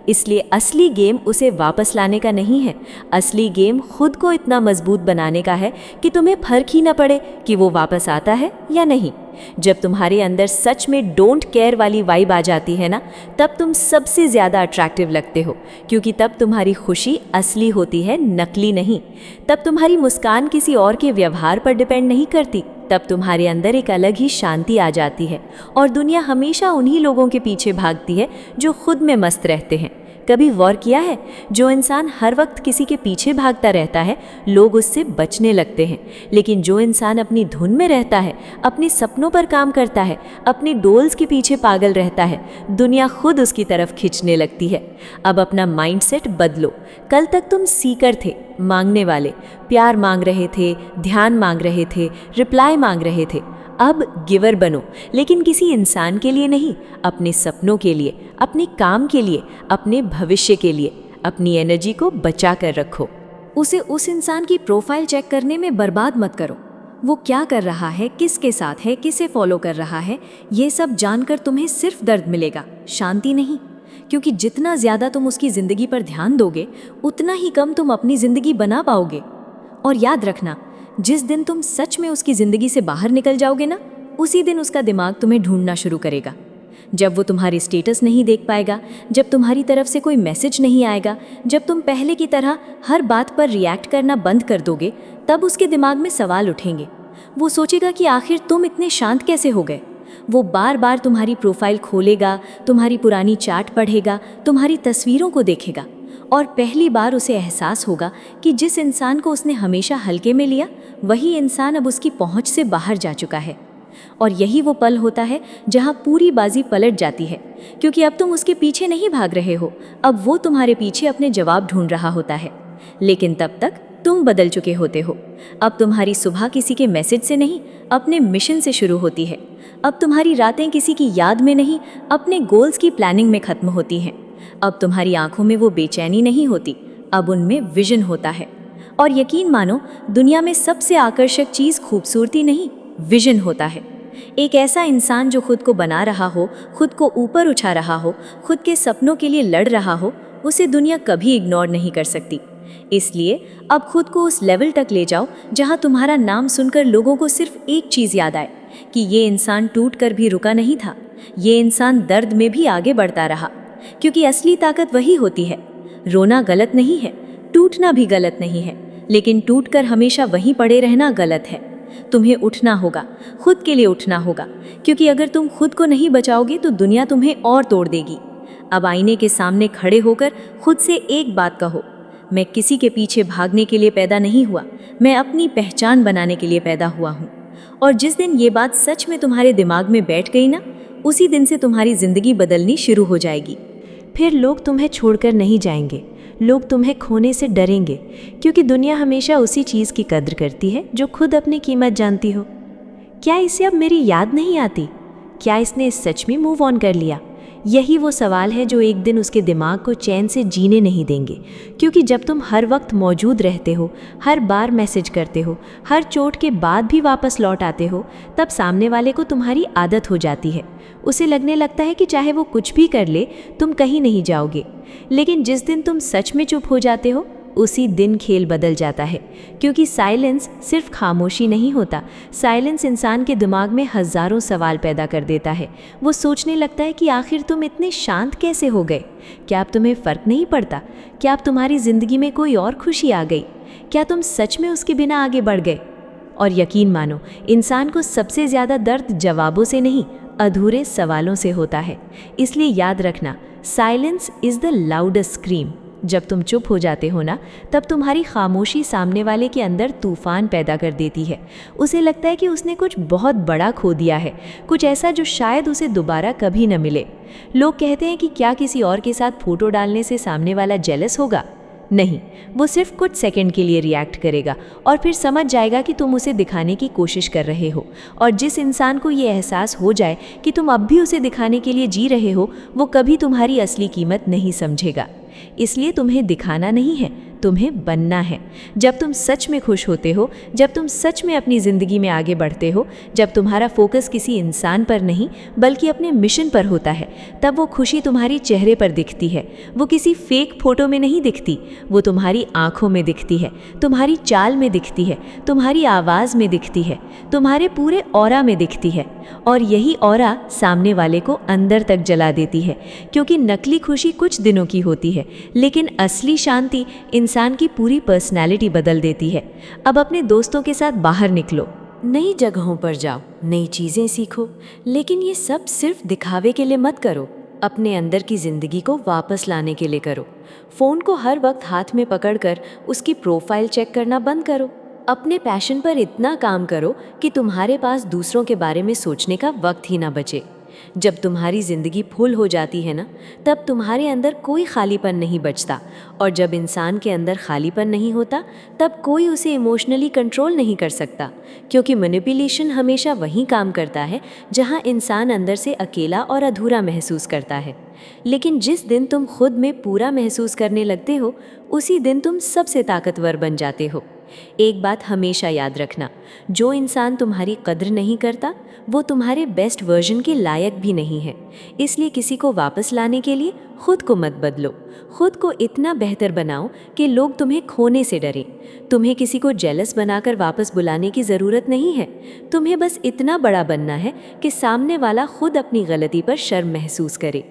इसलिए असली गेम उसे वापस लाने का नहीं है, असली गेम खुद को इतना मजबूत बनाने का है कि तुम्हें फर्क ही न पड़े कि वो वापस आता है या नहीं। जब तुम्हारे अंदर सच में डोंट केयर वाली वाइब आ जाती है ना, तब तुम सबसे ज़्यादा अट्रैक्टिव लगते हो, क्योंकि तब तुम्हारी खुशी असली होती है, नकली नहीं। तब तुम्हारी मुस्कान किसी और के व्यवहार पर डिपेंड नहीं करती। तब तुम्हारे अंदर एक अलग ही शांति आ जाती है, और दुनिया हमेशा उन्हीं लोगों के पीछे भागती है जो खुद में मस्त रहते हैं, कभी गौर किया है, जो इंसान हर वक्त किसी के पीछे भागता रहता है, लोग उससे बचने लगते हैं। लेकिन जो इंसान अपनी धुन में रहता है, अपने सपनों पर काम करता है, अपने गोल्स के पीछे पागल रहता है, दुनिया खुद उसकी तरफ खींचने लगती है। अब अपना माइंडसेट बदलो। कल तक तुम सीकर थे, मांगने वाले, प्यार मांग रहे थे, ध्यान मांग रहे थे, रिप्लाई मांग रहे थे। अब गिवर बनो, लेकिन किसी इंसान के लिए नहीं, अपने सपनों के लिए, अपने काम के लिए, अपने भविष्य के लिए। अपनी एनर्जी को बचा कर रखो। उसे उस इंसान की प्रोफाइल चेक करने में बर्बाद मत करो। वो क्या कर रहा है, किसके साथ है, किसे फॉलो कर रहा है, ये सब जानकर तुम्हें सिर्फ दर्द मिलेगा, शांति नहीं। क्योंकि जितना ज़्यादा तुम उसकी ज़िंदगी पर ध्यान दोगे, उतना ही कम तुम अपनी ज़िंदगी बना पाओगे। और याद रखना, जिस दिन तुम सच में उसकी ज़िंदगी से बाहर निकल जाओगे ना, उसी दिन उसका दिमाग तुम्हें ढूंढना शुरू करेगा। जब वो तुम्हारी स्टेटस नहीं देख पाएगा, जब तुम्हारी तरफ से कोई मैसेज नहीं आएगा, जब तुम पहले की तरह हर बात पर रिएक्ट करना बंद कर दोगे, तब उसके दिमाग में सवाल उठेंगे। वो सोचेगा कि आखिर तुम इतने शांत कैसे हो गए। वो बार बार तुम्हारी प्रोफाइल खोलेगा, तुम्हारी पुरानी चैट पढ़ेगा, तुम्हारी तस्वीरों को देखेगा, और पहली बार उसे एहसास होगा कि जिस इंसान को उसने हमेशा हल्के में लिया, वही इंसान अब उसकी पहुंच से बाहर जा चुका है। और यही वो पल होता है जहां पूरी बाजी पलट जाती है, क्योंकि अब तुम उसके पीछे नहीं भाग रहे हो, अब वो तुम्हारे पीछे अपने जवाब ढूंढ रहा होता है। लेकिन तब तक तुम बदल चुके होते हो। अब तुम्हारी सुबह किसी के मैसेज से नहीं, अपने मिशन से शुरू होती है। अब तुम्हारी रातें किसी की याद में नहीं, अपने गोल्स की प्लानिंग में खत्म होती हैं। अब तुम्हारी आंखों में वो बेचैनी नहीं होती, अब उनमें विजन होता है। और यकीन मानो, दुनिया में सबसे आकर्षक चीज़ खूबसूरती नहीं, विजन होता है। एक ऐसा इंसान जो खुद को बना रहा हो, खुद को ऊपर उठा रहा हो, खुद के सपनों के लिए लड़ रहा हो, उसे दुनिया कभी इग्नोर नहीं कर सकती। इसलिए अब खुद को उस लेवल तक ले जाओ जहां तुम्हारा नाम सुनकर लोगों को सिर्फ एक चीज़ याद आए कि ये इंसान टूट कर भी रुका नहीं था, ये इंसान दर्द में भी आगे बढ़ता रहा। क्योंकि असली ताकत वही होती है। रोना गलत नहीं है, टूटना भी गलत नहीं है, लेकिन टूटकर हमेशा वहीं पड़े रहना गलत है। तुम्हें उठना होगा, खुद के लिए उठना होगा, क्योंकि अगर तुम खुद को नहीं बचाओगे तो दुनिया तुम्हें और तोड़ देगी। अब आईने के सामने खड़े होकर खुद से एक बात कहो, मैं किसी के पीछे भागने के लिए पैदा नहीं हुआ, मैं अपनी पहचान बनाने के लिए पैदा हुआ हूँ। और जिस दिन ये बात सच में तुम्हारे दिमाग में बैठ गई ना, उसी दिन से तुम्हारी ज़िंदगी बदलनी शुरू हो जाएगी। फिर लोग तुम्हें छोड़कर नहीं जाएंगे, लोग तुम्हें खोने से डरेंगे, क्योंकि दुनिया हमेशा उसी चीज़ की कद्र करती है जो खुद अपनी कीमत जानती हो। क्या इसे अब मेरी याद नहीं आती? क्या इसने सच में मूव ऑन कर लिया? यही वो सवाल है जो एक दिन उसके दिमाग को चैन से जीने नहीं देंगे। क्योंकि जब तुम हर वक्त मौजूद रहते हो, हर बार मैसेज करते हो, हर चोट के बाद भी वापस लौट आते हो, तब सामने वाले को तुम्हारी आदत हो जाती है। उसे लगने लगता है कि चाहे वो कुछ भी कर ले, तुम कहीं नहीं जाओगे। लेकिन जिस दिन तुम सच में चुप हो जाते हो, उसी दिन खेल बदल जाता है। क्योंकि साइलेंस सिर्फ खामोशी नहीं होता, साइलेंस इंसान के दिमाग में हज़ारों सवाल पैदा कर देता है। वो सोचने लगता है कि आखिर तुम इतने शांत कैसे हो गए? क्या अब तुम्हें फ़र्क नहीं पड़ता? क्या अब तुम्हारी ज़िंदगी में कोई और खुशी आ गई? क्या तुम सच में उसके बिना आगे बढ़ गए? और यकीन मानो, इंसान को सबसे ज़्यादा दर्द जवाबों से नहीं, अधूरे सवालों से होता है। इसलिए याद रखना, silence is the loudest scream. जब तुम चुप हो जाते हो ना, तब तुम्हारी खामोशी सामने वाले के अंदर तूफान पैदा कर देती है। उसे लगता है कि उसने कुछ बहुत बड़ा खो दिया है, कुछ ऐसा जो शायद उसे दोबारा कभी न मिले। लोग कहते हैं कि क्या किसी और के साथ फोटो डालने से सामने वाला जेलस होगा? नहीं, वो सिर्फ कुछ सेकंड के लिए रिएक्ट करेगा और फिर समझ जाएगा कि तुम उसे दिखाने की कोशिश कर रहे हो। और जिस इंसान को ये एहसास हो जाए कि तुम अब भी उसे दिखाने के लिए जी रहे हो, वो कभी तुम्हारी असली कीमत नहीं समझेगा। इसलिए तुम्हें दिखाना नहीं है, तुम्हें बनना है। जब तुम सच में खुश होते हो, जब तुम सच में अपनी ज़िंदगी में आगे बढ़ते हो, जब तुम्हारा फोकस किसी इंसान पर नहीं बल्कि अपने मिशन पर होता है, तब वो खुशी तुम्हारी चेहरे पर दिखती है। वो किसी फेक फोटो में नहीं दिखती, वो तुम्हारी आंखों में दिखती है, तुम्हारी चाल में दिखती है, तुम्हारी आवाज़ में दिखती है, तुम्हारे पूरे ऑरा में दिखती है। और यही ऑरा सामने वाले को अंदर तक जला देती है। क्योंकि नकली खुशी कुछ दिनों की होती है, लेकिन असली शांति इंसान की पूरी पर्सनैलिटी बदल देती है। अब अपने दोस्तों के साथ बाहर निकलो, नई जगहों पर जाओ, नई चीज़ें सीखो, लेकिन ये सब सिर्फ दिखावे के लिए मत करो। अपने अंदर की ज़िंदगी को वापस लाने के लिए करो। फ़ोन को हर वक्त हाथ में पकड़कर उसकी प्रोफाइल चेक करना बंद करो। अपने पैशन पर इतना काम करो कि तुम्हारे पास दूसरों के बारे में सोचने का वक्त ही ना बचे। जब तुम्हारी ज़िंदगी फुल हो जाती है ना, तब तुम्हारे अंदर कोई खालीपन नहीं बचता। और जब इंसान के अंदर खालीपन नहीं होता, तब कोई उसे इमोशनली कंट्रोल नहीं कर सकता, क्योंकि मैनिपुलेशन हमेशा वहीं काम करता है जहां इंसान अंदर से अकेला और अधूरा महसूस करता है। लेकिन जिस दिन तुम खुद में पूरा महसूस करने लगते हो, उसी दिन तुम सबसे ताकतवर बन जाते हो। एक बात हमेशा याद रखना, जो इंसान तुम्हारी कद्र नहीं करता, वो तुम्हारे बेस्ट वर्जन के लायक भी नहीं है। इसलिए किसी को वापस लाने के लिए खुद को मत बदलो। खुद को इतना बेहतर बनाओ कि लोग तुम्हें खोने से डरें। तुम्हें किसी को जेलस बनाकर वापस बुलाने की ज़रूरत नहीं है। तुम्हें बस इतना बड़ा बनना है कि सामने वाला खुद अपनी गलती पर शर्म महसूस करे।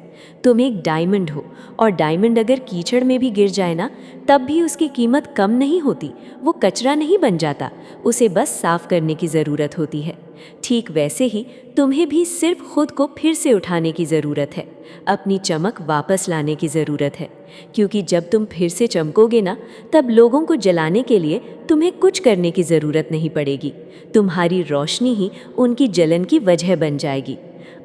तुम एक डायमंड हो, और डायमंड अगर कीचड़ में भी गिर जाए ना, तब भी उसकी कीमत कम नहीं होती। वो कचरा नहीं बन जाता, उसे बस साफ करने की ज़रूरत होती है। ठीक वैसे ही तुम्हें भी सिर्फ खुद को फिर से उठाने की ज़रूरत है, अपनी चमक वापस लाने की ज़रूरत है। क्योंकि जब तुम फिर से चमकोगे ना, तब लोगों को जलाने के लिए तुम्हें कुछ करने की ज़रूरत नहीं पड़ेगी। तुम्हारी रोशनी ही उनकी जलन की वजह बन जाएगी।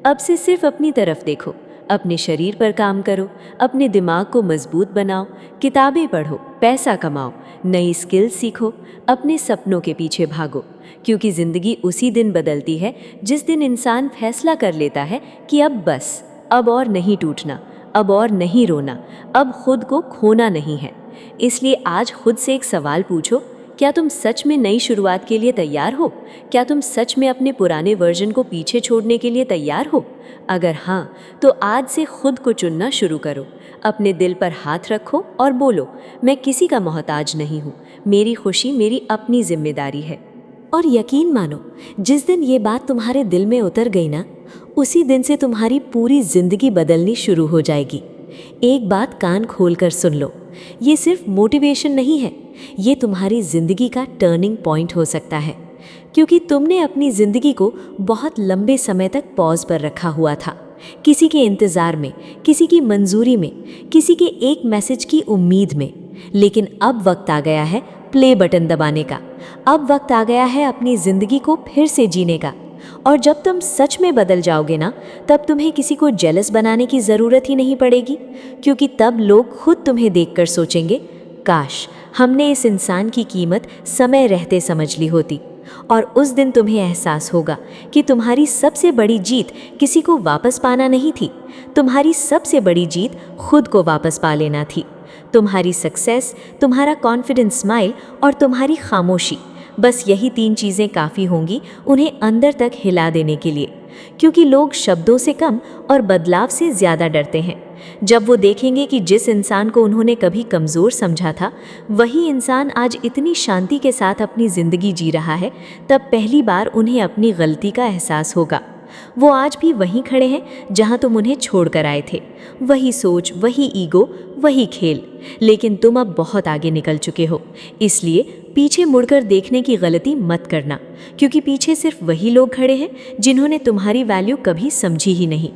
अब से सिर्फ अपनी तरफ देखो, अपने शरीर पर काम करो, अपने दिमाग को मजबूत बनाओ, किताबें पढ़ो, पैसा कमाओ, नई स्किल सीखो, अपने सपनों के पीछे भागो। क्योंकि ज़िंदगी उसी दिन बदलती है जिस दिन इंसान फैसला कर लेता है कि अब बस, अब और नहीं टूटना, अब और नहीं रोना, अब खुद को खोना नहीं है। इसलिए आज खुद से एक सवाल पूछो, क्या तुम सच में नई शुरुआत के लिए तैयार हो? क्या तुम सच में अपने पुराने वर्जन को पीछे छोड़ने के लिए तैयार हो? अगर हाँ, तो आज से खुद को चुनना शुरू करो। अपने दिल पर हाथ रखो और बोलो, मैं किसी का मोहताज नहीं हूँ, मेरी खुशी मेरी अपनी जिम्मेदारी है। और यकीन मानो, जिस दिन ये बात तुम्हारे दिल में उतर गई ना, उसी दिन से तुम्हारी पूरी जिंदगी बदलनी शुरू हो जाएगी। एक बात कान खोलकर सुन लो, ये सिर्फ मोटिवेशन नहीं है, ये तुम्हारी ज़िंदगी का टर्निंग पॉइंट हो सकता है। क्योंकि तुमने अपनी ज़िंदगी को बहुत लंबे समय तक पॉज पर रखा हुआ था, किसी के इंतज़ार में, किसी की मंजूरी में, किसी के एक मैसेज की उम्मीद में। लेकिन अब वक्त आ गया है प्ले बटन दबाने का। अब वक्त आ गया है अपनी ज़िंदगी को फिर से जीने का। और जब तुम सच में बदल जाओगे ना, तब तुम्हें किसी को जेलस बनाने की ज़रूरत ही नहीं पड़ेगी। क्योंकि तब लोग खुद तुम्हें देखकर सोचेंगे, काश हमने इस इंसान की कीमत समय रहते समझ ली होती। और उस दिन तुम्हें एहसास होगा कि तुम्हारी सबसे बड़ी जीत किसी को वापस पाना नहीं थी, तुम्हारी सबसे बड़ी जीत खुद को वापस पा लेना थी। तुम्हारी सक्सेस, तुम्हारा कॉन्फिडेंस स्माइल और तुम्हारी खामोशी, बस यही 3 चीज़ें काफ़ी होंगी उन्हें अंदर तक हिला देने के लिए। क्योंकि लोग शब्दों से कम और बदलाव से ज़्यादा डरते हैं। जब वो देखेंगे कि जिस इंसान को उन्होंने कभी कमज़ोर समझा था, वही इंसान आज इतनी शांति के साथ अपनी ज़िंदगी जी रहा है, तब पहली बार उन्हें अपनी गलती का एहसास होगा। वो आज भी वहीं खड़े हैं जहां तुम उन्हें छोड़कर आए थे। वही सोच, वही ईगो, वही खेल। लेकिन तुम अब बहुत आगे निकल चुके हो, इसलिए पीछे मुड़कर देखने की गलती मत करना। क्योंकि पीछे सिर्फ वही लोग खड़े हैं जिन्होंने तुम्हारी वैल्यू कभी समझी ही नहीं।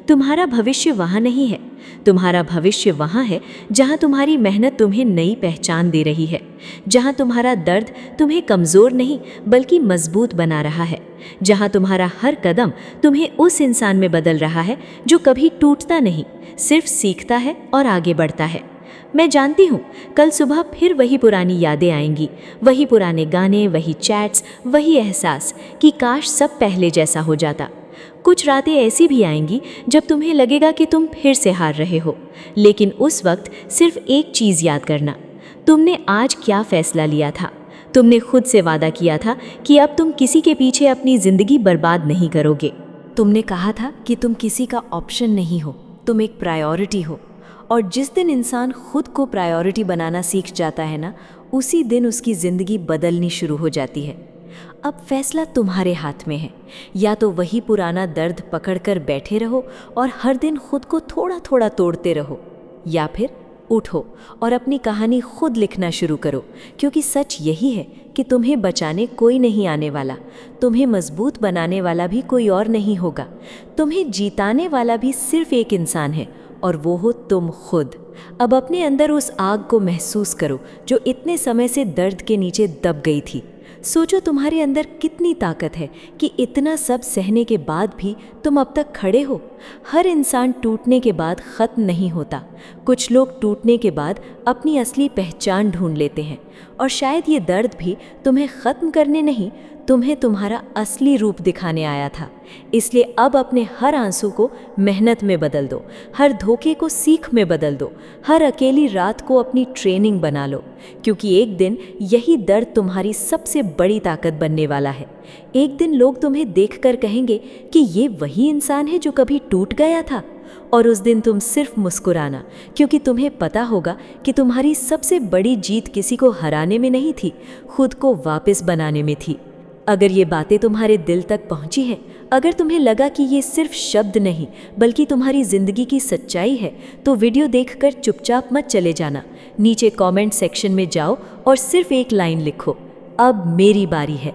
तुम्हारा भविष्य वहाँ नहीं है, तुम्हारा भविष्य वहाँ है जहाँ तुम्हारी मेहनत तुम्हें नई पहचान दे रही है, जहाँ तुम्हारा दर्द तुम्हें कमज़ोर नहीं बल्कि मजबूत बना रहा है, जहाँ तुम्हारा हर कदम तुम्हें उस इंसान में बदल रहा है जो कभी टूटता नहीं, सिर्फ सीखता है और आगे बढ़ता है। मैं जानती हूँ कल सुबह फिर वही पुरानी यादें आएंगी, वही पुराने गाने, वही चैट्स, वही एहसास कि काश सब पहले जैसा हो जाता। कुछ रातें ऐसी भी आएंगी जब तुम्हें लगेगा कि तुम फिर से हार रहे हो। लेकिन उस वक्त सिर्फ एक चीज़ याद करना, तुमने आज क्या फ़ैसला लिया था। तुमने खुद से वादा किया था कि अब तुम किसी के पीछे अपनी ज़िंदगी बर्बाद नहीं करोगे। तुमने कहा था कि तुम किसी का ऑप्शन नहीं हो, तुम एक प्रायोरिटी हो। और जिस दिन इंसान खुद को प्रायोरिटी बनाना सीख जाता है ना, उसी दिन उसकी ज़िंदगी बदलनी शुरू हो जाती है। अब फैसला तुम्हारे हाथ में है, या तो वही पुराना दर्द पकड़कर बैठे रहो और हर दिन खुद को थोड़ा थोड़ा तोड़ते रहो, या फिर उठो और अपनी कहानी खुद लिखना शुरू करो, क्योंकि सच यही है कि तुम्हें बचाने कोई नहीं आने वाला, तुम्हें मजबूत बनाने वाला भी कोई और नहीं होगा। तुम्हें जीताने वाला भी सिर्फ एक इंसान है, और वो हो तुम खुद। अब अपने अंदर उस आग को महसूस करो जो इतने समय से दर्द के नीचे दब गई थी। सोचो तुम्हारे अंदर कितनी ताकत है कि इतना सब सहने के बाद भी तुम अब तक खड़े हो। हर इंसान टूटने के बाद ख़त्म नहीं होता। कुछ लोग टूटने के बाद अपनी असली पहचान ढूंढ लेते हैं, और शायद ये दर्द भी तुम्हें ख़त्म करने नहीं, तुम्हें तुम्हारा असली रूप दिखाने आया था। इसलिए अब अपने हर आंसू को मेहनत में बदल दो, हर धोखे को सीख में बदल दो, हर अकेली रात को अपनी ट्रेनिंग बना लो, क्योंकि एक दिन यही दर्द तुम्हारी सबसे बड़ी ताकत बनने वाला है। एक दिन लोग तुम्हें देखकर कहेंगे कि ये वही इंसान है जो कभी टूट गया था, और उस दिन तुम सिर्फ मुस्कुराना, क्योंकि तुम्हें पता होगा कि तुम्हारी सबसे बड़ी जीत किसी को हराने में नहीं थी, खुद को वापस बनाने में थी। अगर ये बातें तुम्हारे दिल तक पहुंची है, अगर तुम्हें लगा कि ये सिर्फ शब्द नहीं बल्कि तुम्हारी ज़िंदगी की सच्चाई है, तो वीडियो देखकर चुपचाप मत चले जाना। नीचे कमेंट सेक्शन में जाओ और सिर्फ एक लाइन लिखो, अब मेरी बारी है।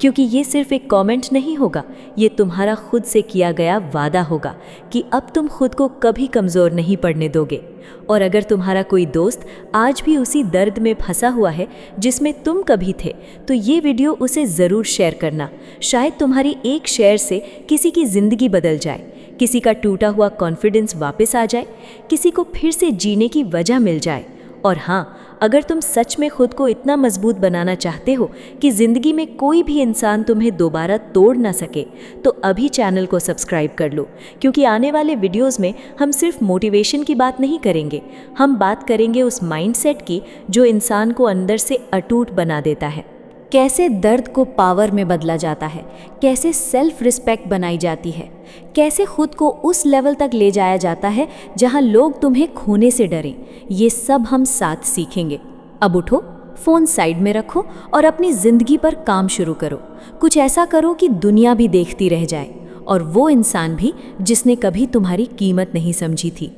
क्योंकि ये सिर्फ एक कमेंट नहीं होगा, ये तुम्हारा खुद से किया गया वादा होगा कि अब तुम खुद को कभी कमज़ोर नहीं पड़ने दोगे। और अगर तुम्हारा कोई दोस्त आज भी उसी दर्द में फंसा हुआ है जिसमें तुम कभी थे, तो ये वीडियो उसे ज़रूर शेयर करना। शायद तुम्हारी एक शेयर से किसी की ज़िंदगी बदल जाए, किसी का टूटा हुआ कॉन्फिडेंस वापस आ जाए, किसी को फिर से जीने की वजह मिल जाए। और हाँ, अगर तुम सच में खुद को इतना मजबूत बनाना चाहते हो कि ज़िंदगी में कोई भी इंसान तुम्हें दोबारा तोड़ ना सके, तो अभी चैनल को सब्सक्राइब कर लो, क्योंकि आने वाले वीडियोस में हम सिर्फ मोटिवेशन की बात नहीं करेंगे, हम बात करेंगे उस माइंडसेट की जो इंसान को अंदर से अटूट बना देता है। कैसे दर्द को पावर में बदला जाता है, कैसे सेल्फ रिस्पेक्ट बनाई जाती है, कैसे खुद को उस लेवल तक ले जाया जाता है जहां लोग तुम्हें खोने से डरें, ये सब हम साथ सीखेंगे। अब उठो, फ़ोन साइड में रखो और अपनी ज़िंदगी पर काम शुरू करो। कुछ ऐसा करो कि दुनिया भी देखती रह जाए, और वो इंसान भी जिसने कभी तुम्हारी कीमत नहीं समझी थी।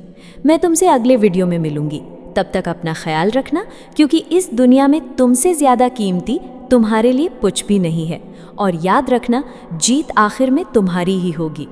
मैं तुमसे अगले वीडियो में मिलूंगी। तब तक अपना ख्याल रखना, क्योंकि इस दुनिया में तुमसे ज़्यादा कीमती तुम्हारे लिए कुछ भी नहीं है। और याद रखना, जीत आखिर में तुम्हारी ही होगी।